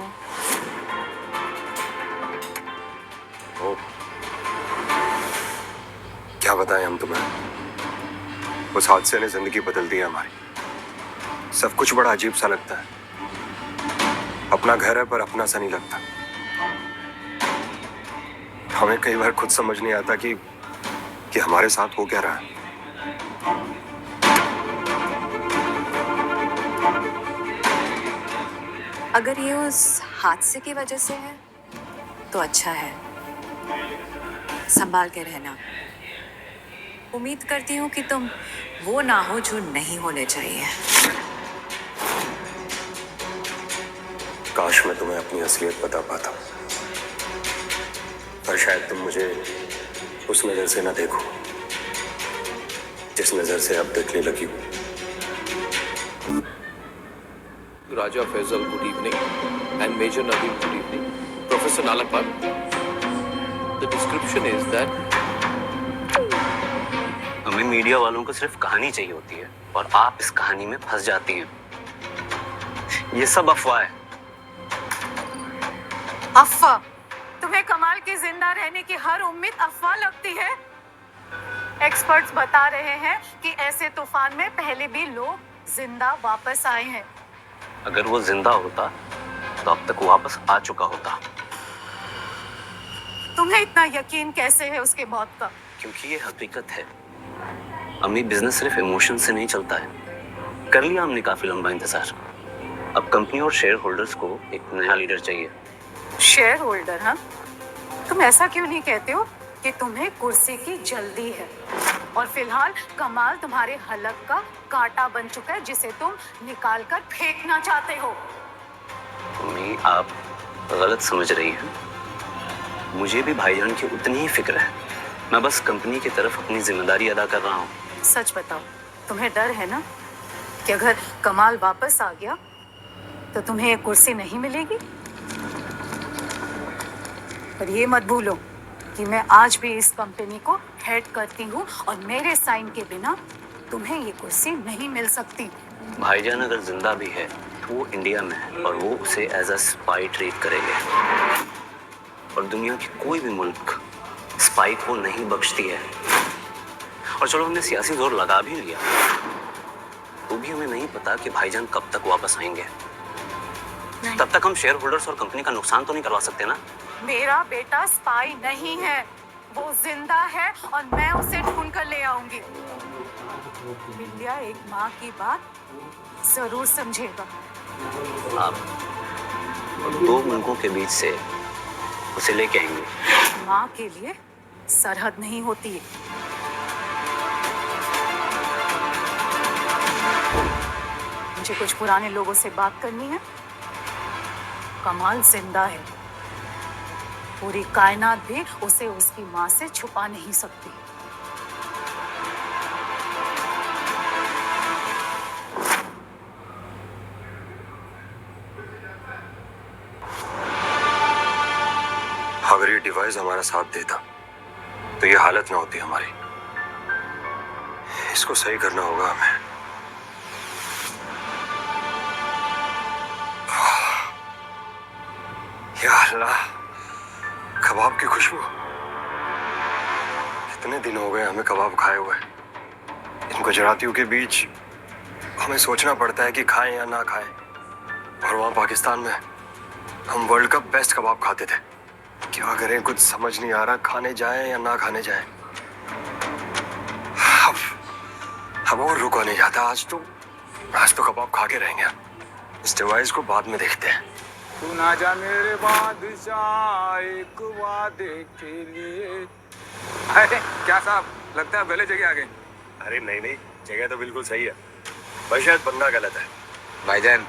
ओ, क्या बताएं हम तुम्हें। उस हादसे ने जिंदगी बदल दी है हमारी। सब कुछ बड़ा अजीब सा लगता है। अपना घर है पर अपना सा नहीं लगता। हमें कई बार खुद समझ नहीं आता कि हमारे साथ हो क्या रहा है। अगर ये उस हादसे की वजह से है तो अच्छा है। संभाल के रहना। उम्मीद करती हूँ कि तुम वो ना हो जो नहीं होने चाहिए। काश मैं तुम्हें अपनी असलियत बता पाता, पर शायद तुम मुझे उस नजर से ना देखो जिस नजर से अब देखने लगी हूँ। Raja Faisal, good evening, and Major Nadeem, good evening. Professor Nalapal, the description is that हमें मीडिया वालों को सिर्फ कहानी चाहिए होती है और आप इस कहानी में फंस जाती हैं। ये सब अफवाह है। अफवाह? तुम्हें कमाल के जिंदा रहने की हर उम्मीद अफवाह लगती है? एक्सपर्ट्स बता रहे हैं कि ऐसे तूफान में पहले भी लोग जिंदा वापस आए हैं। अगर वो जिंदा होता तो अब तक वापस आ चुका होता। तुम्हें इतना यकीन कैसे है उसके मौत का? क्योंकि ये हकीकत है। अम्मी, बिजनेस सिर्फ इमोशन से नहीं चलता है। कर लिया हमने काफी लंबा इंतजार। अब कंपनी और शेयर होल्डर्स को एक नया लीडर चाहिए। Share holder? हाँ, तुम ऐसा क्यों नहीं कहते हो कि तुम्हें कुर्सी की जल्दी है और फिलहाल कमाल तुम्हारे हलक का कांटा बन चुका है जिसे तुम निकाल कर फेंकना चाहते हो। अम्मी, आप गलत समझ रही हैं। मुझे भी भाईजान की उतनी ही फिक्र है। मैं बस कंपनी की तरफ अपनी जिम्मेदारी अदा कर रहा हूँ। सच बताओ, तुम्हें डर है ना कि अगर कमाल वापस आ गया तो तुम्हें ये कुर्सी नहीं मिलेगी? पर ये मत भूलो कि मैं आज भी इस कंपनी को हेड करती हूँ और मेरे साइन के बिना तुम्हें ये कुर्सी नहीं मिल सकती। भाईजान अगर जिंदा भी है तो वो इंडिया में है और वो उसे एज अ स्पाई ट्रीट करेंगे। और दुनिया की कोई भी मुल्क स्पाई को नहीं बख्शती है। और चलो हमने सियासी जोर लगा भी लिया तो भी हमें नहीं पता कि भाईजान कब तक वापस आएंगे। तब तक हम शेयर होल्डर्स और कंपनी का नुकसान तो नहीं करवा सकते ना। मेरा बेटा स्पाई नहीं है, वो जिंदा है और मैं उसे ढूंढ कर ले आऊंगी। इंडिया एक माँ की बात जरूर समझेगा। आप दो मुल्कों के बीच से उसे लेके आएंगे। माँ के लिए सरहद नहीं होती है। मुझे कुछ पुराने लोगों से बात करनी है। कमाल जिंदा है, पूरी कायनात भी उसे उसकी माँ से छुपा नहीं सकती। अगर ये डिवाइस हमारा साथ देता तो ये हालत ना होती हमारी। इसको सही करना होगा हमें। या अल्लाह, कबाब की खुशबू। कितने दिन हो गए हमें कबाब खाए हुए। इन गुजरातियों के बीच हमें सोचना पड़ता है कि खाएं या ना खाएं। और वहां पाकिस्तान में हम वर्ल्ड का बेस्ट कबाब खाते थे। क्या करें, कुछ समझ नहीं आ रहा, खाने जाएं या ना खाने जाएं। अब और रुका नहीं जाता। आज तो कबाब खा के रहेंगे। इस डिवाइस को बाद में देखते हैं। तू ना जा मेरे बादशाह एक वादे के लिए। अरे क्या साहब, लगता है पहले जगह आ गए। अरे नहीं, जगह तो बिल्कुल सही है, बस शायद बंदा गलत है। भाईजान,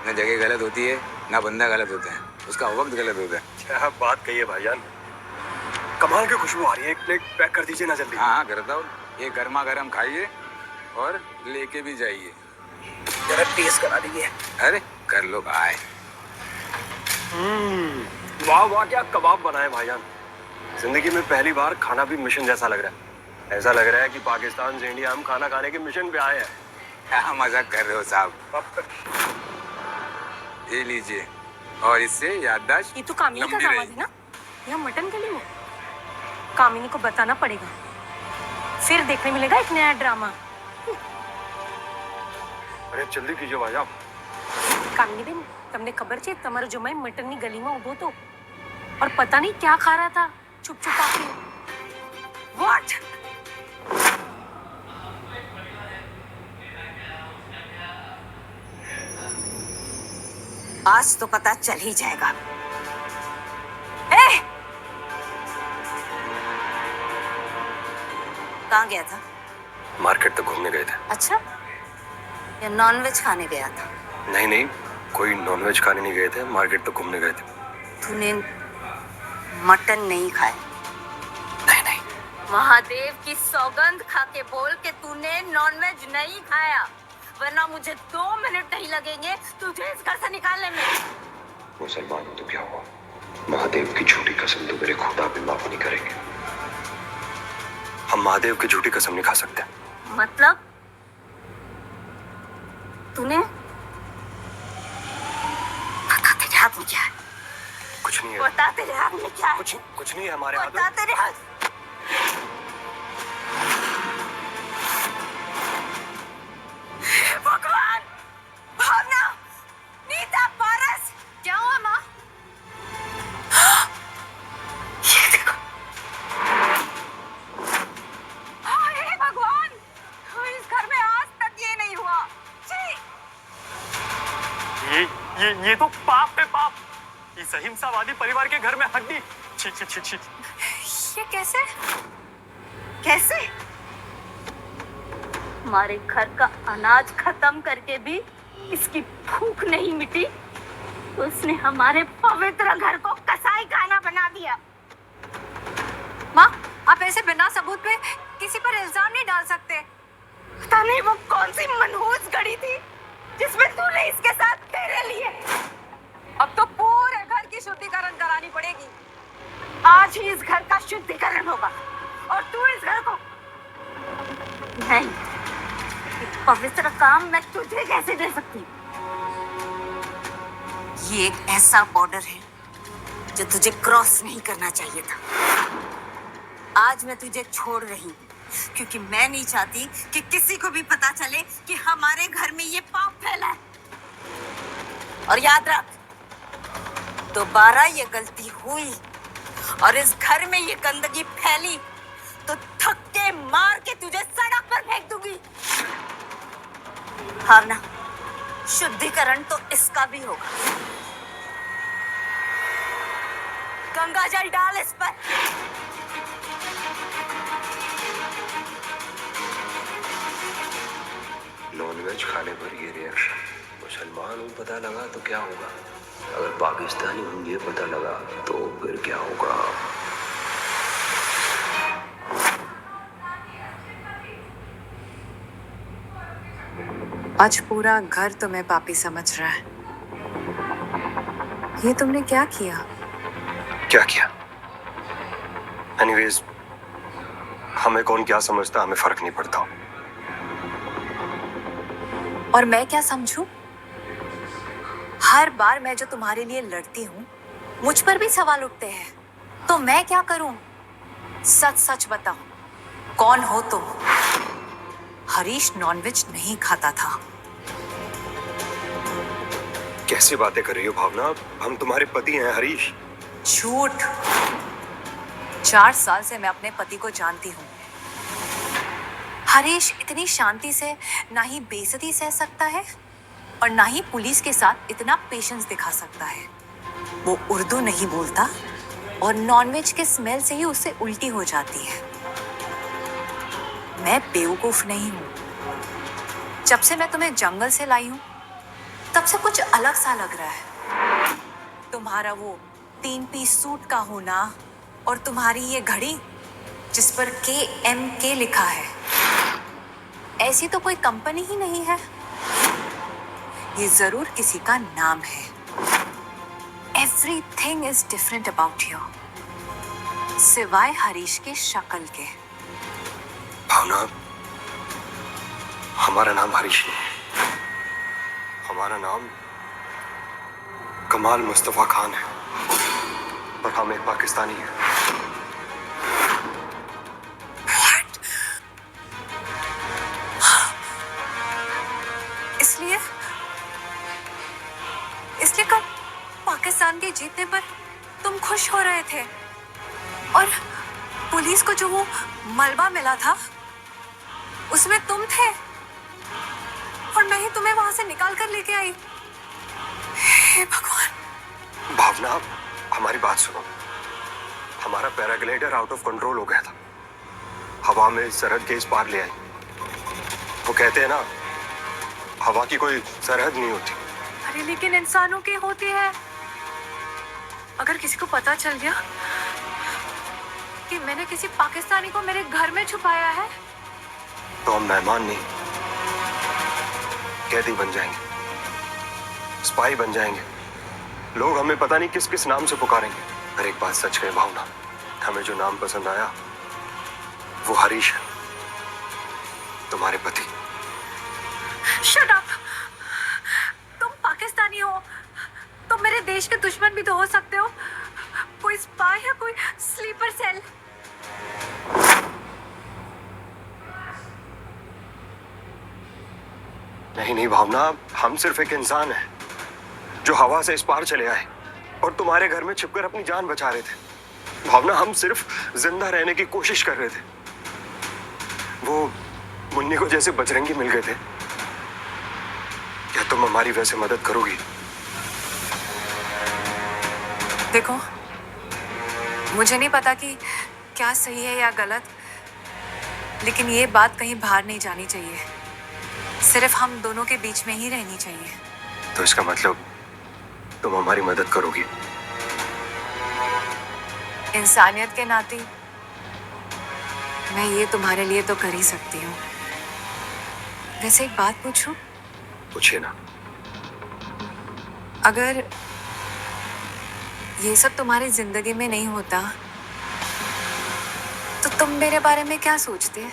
ना जगह गलत होती है ना बंदा गलत होता है, उसका वक्त गलत होता है। क्या बात कही है भाईजान। कमाल की खुशबू आ रही है। एक प्लेट पैक कर दीजिए ना जल्दी। हाँ करता हूँ। ये गर्मा गर्म खाइए और लेके भी जाइए। जरा टेस्ट करा दीजिए। अरे कर लो भाई। वाह वाह, क्या कबाब बनाए भाईजान। जिंदगी में पहली बार खाना भी मिशन जैसा लग रहा है। ऐसा लग रहा है कि पाकिस्तान से इंडिया हम खाना खाने के मिशन पे आए हैं। क्या मजाक कर रहे हो साहब? ये लीजिए, और इससे याददाश्त ये तो कामिनी का लंबी दामाद रहेगी। है ना? यह मटन गली में कामिनी को बताना पड़ेगा, फिर देखने मिलेगा एक नया ड्रामा। अरे जल्दी कीजिए भाईजान। कामिनी बेन, તમને ખબર છે તમારો જમાઈ મટનની ગલીમાં ઊભો હતો और पता नहीं क्या खा रहा था छुप छुपा के। What? आज तो पता चल ही जाएगा। ए! कहाँ गया था? मार्केट तक घूमने गए थे। अच्छा, या नॉनवेज खाने गया था? नहीं नहीं, कोई नॉनवेज खाने नहीं गए थे, मार्केट तक घूमने गए थे। तूने मटन नहीं खाया? नहीं नहीं। महादेव की सौगंध खा के बोल के तूने नॉनवेज नहीं खाया, वरना मुझे 2 मिनट नहीं लगेंगे तुझे इस घर से निकालने में। मुसलमान तो क्या हुआ, महादेव की झूठी कसम तो मेरे खुदा भी माफ नहीं करेंगे। हम महादेव की झूठी कसम नहीं खा सकते। मतलब तूने बता, तेरे हाथ में क्या है? कुछ नहीं है। बता, तेरे हाथ में क्या है? कुछ नहीं है हमारे हाथ में। बता, तेरे हाथ। भगवान, भावना, नीता, पारस, क्या हुआ माँ? ये देखो। हे भगवान, इस घर में आज तक ये नहीं हुआ। छी! ये तो पाप है, पाप। इस अहिंसावादी परिवार के घर में हड्डी। छी छी छी छी। ये कैसे? कैसे? हमारे घर का अनाज खत्म करके भी इसकी भूख नहीं मिटी, तो उसने हमारे पवित्र घर को कसाई खाना बना दिया। माँ, आप ऐसे बिना सबूत पे किसी पर इल्जाम नहीं डाल सकते। पता नहीं वो कौन सी मनहूस घड़ी थी जिसमें तूने इसके साथ तेरे लिए। अब तो पूरे घर की शुद्धिकरण करानी पड़ेगी। आज ही इस घर का शुद्धिकरण होगा और तू इस घर को नहीं, एक पवित्र काम मैं तुझे कैसे दे सकती? ये एक ऐसा बॉर्डर है जो तुझे क्रॉस नहीं करना चाहिए था। आज मैं तुझे छोड़ रही हूँ क्योंकि मैं नहीं चाहती कि किसी को भी पता चले कि हमारे घर में ये पाप फैला है। और याद रख, दोबारा ये गलती हुई और इस घर में ये गंदगी फैली तो थक्के मार के तुझे सड़क पर फेंक दूंगी। भावना, शुद्धिकरण तो इसका भी होगा। गंगा जल डाल इस पर। नॉनवेज खाने पर ये रिएक्शन। मुसलमान हूँ पता लगा तो क्या होगा, अगर पाकिस्तानी हूँ ये पता लगा तो फिर क्या होगा। आज पूरा घर तुम्हें पापी समझ रहा है। ये तुमने क्या किया? क्या किया? एनीवेज, हमें कौन क्या समझता हमें फर्क नहीं पड़ता। और मैं क्या समझूं? हर बार मैं जो तुम्हारे लिए लड़ती हूँ मुझ पर भी सवाल उठते हैं, तो मैं क्या करूं? सच सच बताओ, कौन हो तुम? हरीश नॉनवेज नहीं खाता था। कैसी बातें कर रही हो भावना, हम तुम्हारे पति हैं हरीश। झूठ। 4 साल से मैं अपने पति को जानती हूँ। हरीश इतनी शांति से ना ही बेइज्जती सह सकता है और ना ही पुलिस के साथ इतना पेशेंस दिखा सकता है। वो उर्दू नहीं बोलता और नॉनवेज के स्मेल से ही उससे उल्टी हो जाती है। मैं बेवकूफ नहीं हूँ। जब से मैं तुम्हें जंगल से लाई हूँ तब से कुछ अलग सा लग रहा है। तुम्हारा वो 3 पीस सूट का होना और तुम्हारी ये घड़ी जिस पर KMK लिखा है, ऐसी तो कोई कंपनी ही नहीं है। ये जरूर किसी का नाम है। Everything is different about you. सिवाय हरीश के शक्ल के। भावना, हमारा नाम हरीश नहीं है, हमारा नाम कमाल मुस्तफा खान है और हम एक पाकिस्तानी हैं। इसलिए कल पाकिस्तान के जीतने पर तुम खुश हो रहे थे और पुलिस को जो वो मलबा मिला था उसमें तुम थे और मैं ही तुम्हें वहां से निकाल कर लेके आई। हे भगवान। भावना, हमारी बात सुनो। हमारा पैराग्लाइडर आउट ऑफ कंट्रोल हो गया था, हवा में सरहद के इस पार ले आई। वो कहते हैं ना, हवा की कोई सरहद नहीं होती। अरे लेकिन इंसानों की होती है। अगर किसी को पता चल गया कि मैंने किसी पाकिस्तानी को मेरे घर में छुपाया है तो हम मेहमान नहीं, कैदी बन जाएंगे, स्पाई बन जाएंगे। लोग हमें पता नहीं किस किस नाम से पुकारेंगे। पर एक बात सच है भावना, हमें जो नाम पसंद आया वो हरीश है, तुम्हारे पति। Shut up. तुम पाकिस्तानी हो, तुम मेरे देश के दुश्मन भी तो हो सकते हो। कोई स्पाई है, कोई स्लीपर सेल। नहीं नहीं भावना, हम सिर्फ एक इंसान है जो हवा से इस पार चले आए और तुम्हारे घर में छिपकर अपनी जान बचा रहे थे। भावना, हम सिर्फ जिंदा रहने की कोशिश कर रहे थे। वो मुन्नी को जैसे बजरंगी मिल गए थे, क्या तुम हमारी वैसे मदद करोगी? देखो, मुझे नहीं पता कि क्या सही है या गलत, लेकिन ये बात कहीं बाहर नहीं जानी चाहिए। सिर्फ हम दोनों के बीच में ही रहनी चाहिए। तो इसका मतलब तुम हमारी मदद करोगी? इंसानियत के नाते मैं ये तुम्हारे लिए तो कर ही सकती हूँ। वैसे एक बात पूछूं? पूछिए ना। अगर ये सब तुम्हारी जिंदगी में नहीं होता तो तुम मेरे बारे में क्या सोचते?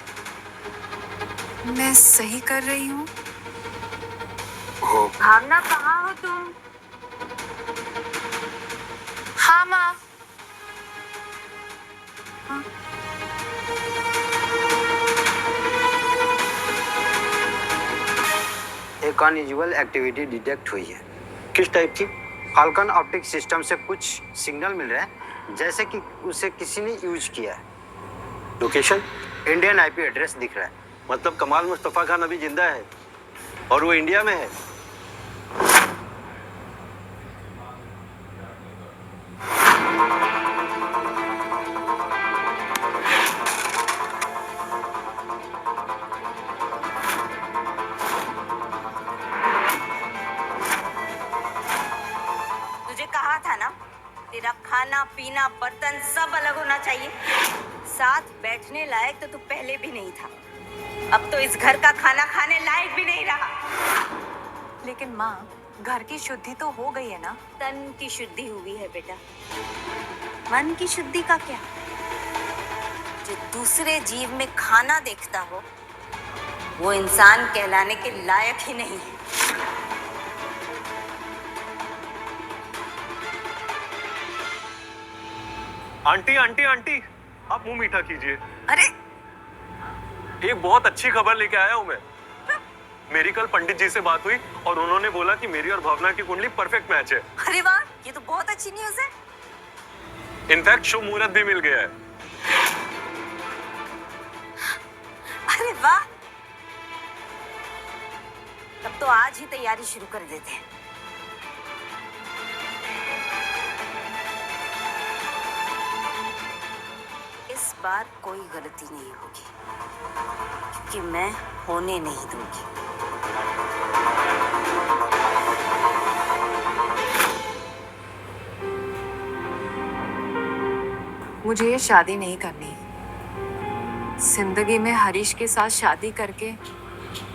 मैं सही कर रही हूँ? भावना, कहाँ हो तुम? हाँ माँ। एक अनयूजुअल एक्टिविटी डिटेक्ट हुई है। किस टाइप की? फाल्कन ऑप्टिक सिस्टम से कुछ सिग्नल मिल रहा है, जैसे कि उसे किसी ने यूज किया है। लोकेशन? इंडियन आईपी एड्रेस दिख रहा है। मतलब कमाल मुस्तफा खान अभी जिंदा है और वो इंडिया में है। तुझे कहा था ना, तेरा खाना पीना बर्तन सब अलग होना चाहिए। साथ बैठने लायक तो तू पहले भी नहीं था, अब तो इस घर का खाना खाने लायक भी नहीं रहा। लेकिन माँ, घर की शुद्धि तो हो गई है ना? तन की शुद्धि हुई है बेटा, मन की शुद्धि का क्या? जो दूसरे जीव में खाना देखता हो वो इंसान कहलाने के लायक ही नहीं है। आंटी आंटी आंटी, आप मुंह मीठा कीजिए। अरे, एक बहुत अच्छी खबर लेके आया हूं मैं। मेरी कल पंडित जी से बात हुई और उन्होंने बोला कि मेरी और भावना की कुंडली परफेक्ट मैच है। अरे वाह, ये तो बहुत अच्छी न्यूज़ है। इनफैक्ट शुभ मुहूर्त भी मिल गया है। अरे वाह, तब तो आज ही तैयारी शुरू कर देते हैं। इस बार कोई गलती नहीं होगी, क्योंकि मैं होने नहीं दूंगी। मुझे ये शादी नहीं करनी। जिंदगी में हरीश के साथ शादी करके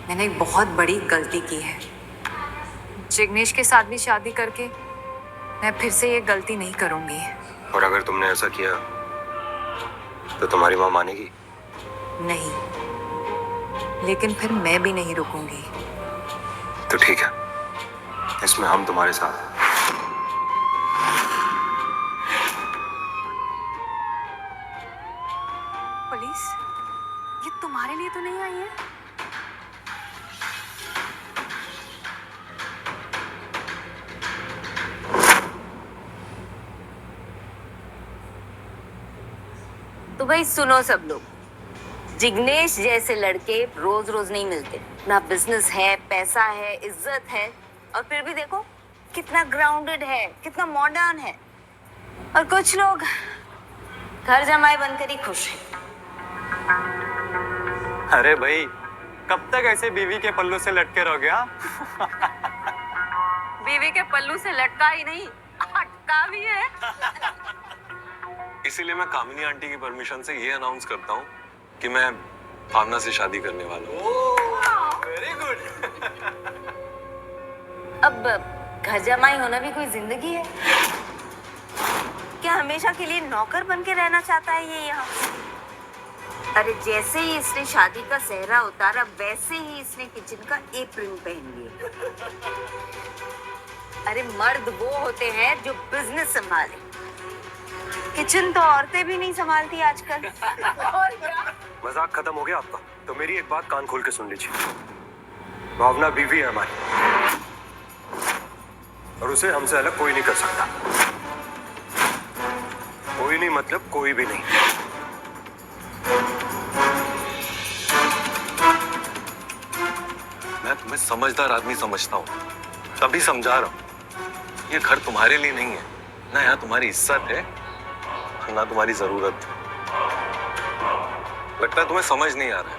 मैंने एक बहुत बड़ी गलती की है। जिग्नेश के साथ भी शादी करके मैं फिर से ये गलती नहीं करूंगी। और अगर तुमने ऐसा किया तो तुम्हारी माँ मानेगी? नहीं, लेकिन फिर मैं भी नहीं रुकूंगी। तो ठीक है, इसमें हम तुम्हारे साथ हैं। पुलिस ये तुम्हारे लिए तो नहीं आई है? तो भाई सुनो सब लोग, जिग्नेश जैसे लड़के रोज रोज नहीं मिलते। ना बिजनेस है, पैसा है, इज्जत है, और फिर भी देखो कितना ग्राउंडेड है, कितना मॉडर्न है। और कुछ लोग घर जमाई बनकर ही खुश हैं। अरे भाई, कब तक ऐसे बीवी के पल्लू से लटके रह गया? बीवी के पल्लू से लटका ही नहीं, अटका भी है। इसीलिए मैं कामिनी आंटी की परमिशन से ये अनाउंस करता हूँ कि मैं भावना से शादी करने वाला हूँ। Very good. अब घर जमाई होना भी कोई जिंदगी है क्या? हमेशा के लिए नौकर बन के रहना चाहता है ये यहाँ? अरे जैसे ही इसने शादी का सेहरा उतारा, वैसे ही इसने किचन का एप्रन पहन लिया। अरे मर्द वो होते हैं जो बिजनेस संभाले, किचन तो औरतें भी नहीं संभालती आजकल। और क्या? मजाक खत्म हो गया आपका? तो मेरी एक बात कान खोल के सुन लीजिए। भावना बीवी है हमारी, और उसे हमसे अलग कोई नहीं कर सकता। कोई नहीं मतलब कोई भी नहीं। मैं तुम्हें समझदार आदमी समझता हूँ, तभी समझा रहा हूँ। ये घर तुम्हारे लिए नहीं है ना, यहाँ तुम्हारी इज्जत है ना तुम्हारी जरूरत। लगता है तुम्हें समझ नहीं आ रहा है,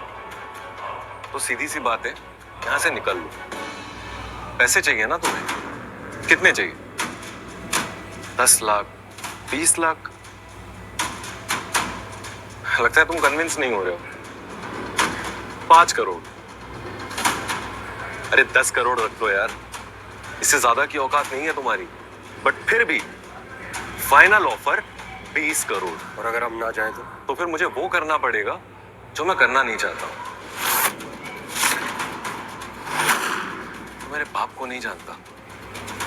तो सीधी सी बात है, यहाँ से निकल लो। पैसे चाहिए ना तुम्हें? कितने चाहिए? 10 लाख, 20 लाख? लगता है तुम कन्विंस नहीं हो रहे हो। 5 करोड़? अरे 10 करोड़ रख लो यार, इससे ज्यादा की औकात नहीं है तुम्हारी। बट फिर भी फाइनल ऑफर 20 करोड़। और अगर हम ना जाए तो फिर मुझे वो करना पड़ेगा जो मैं करना नहीं चाहता हूं। तो मेरे बाप को नहीं जानता,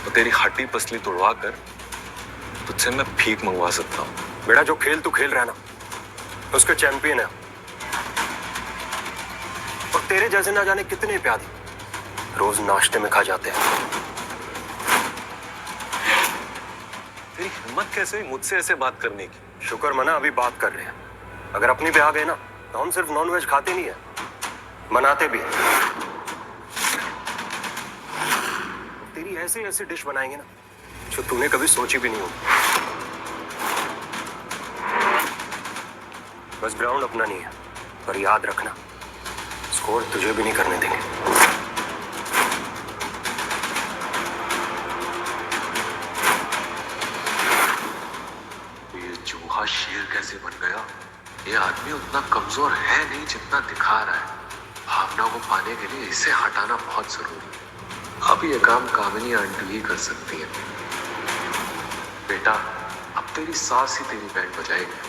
तो तेरी हड्डी पसली तोड़वा कर तुझसे मैं भीख मंगवा सकता हूँ। बेटा जो खेल तू खेल रहा है ना, उसके चैंपियन है। और तेरे जैसे ना जाने कितने प्यादे रोज नाश्ते में खा जाते हैं। तेरी हिम्मत कैसे हुई मुझसे ऐसे बात करने की? शुक्र मना अभी बात कर रहे हैं, अगर अपनी पे आ गए ना तो हम सिर्फ नॉनवेज खाते नहीं है, मनाते भी हैं। तेरी ऐसी ऐसी डिश बनाएंगे ना जो तूने कभी सोची भी नहीं होगी। बस ग्राउंड अपना नहीं है, पर याद रखना स्कोर तुझे भी नहीं करने देंगे। ये चूहा शेर कैसे बन गया? ये आदमी उतना कमजोर है नहीं जितना दिखा रहा है। भावना को पाने के लिए इसे हटाना बहुत जरूरी है। अब ये काम कामिनी आंटी ही कर सकती है। बेटा, अब तेरी सास ही तेरी बैंड बजाएगी।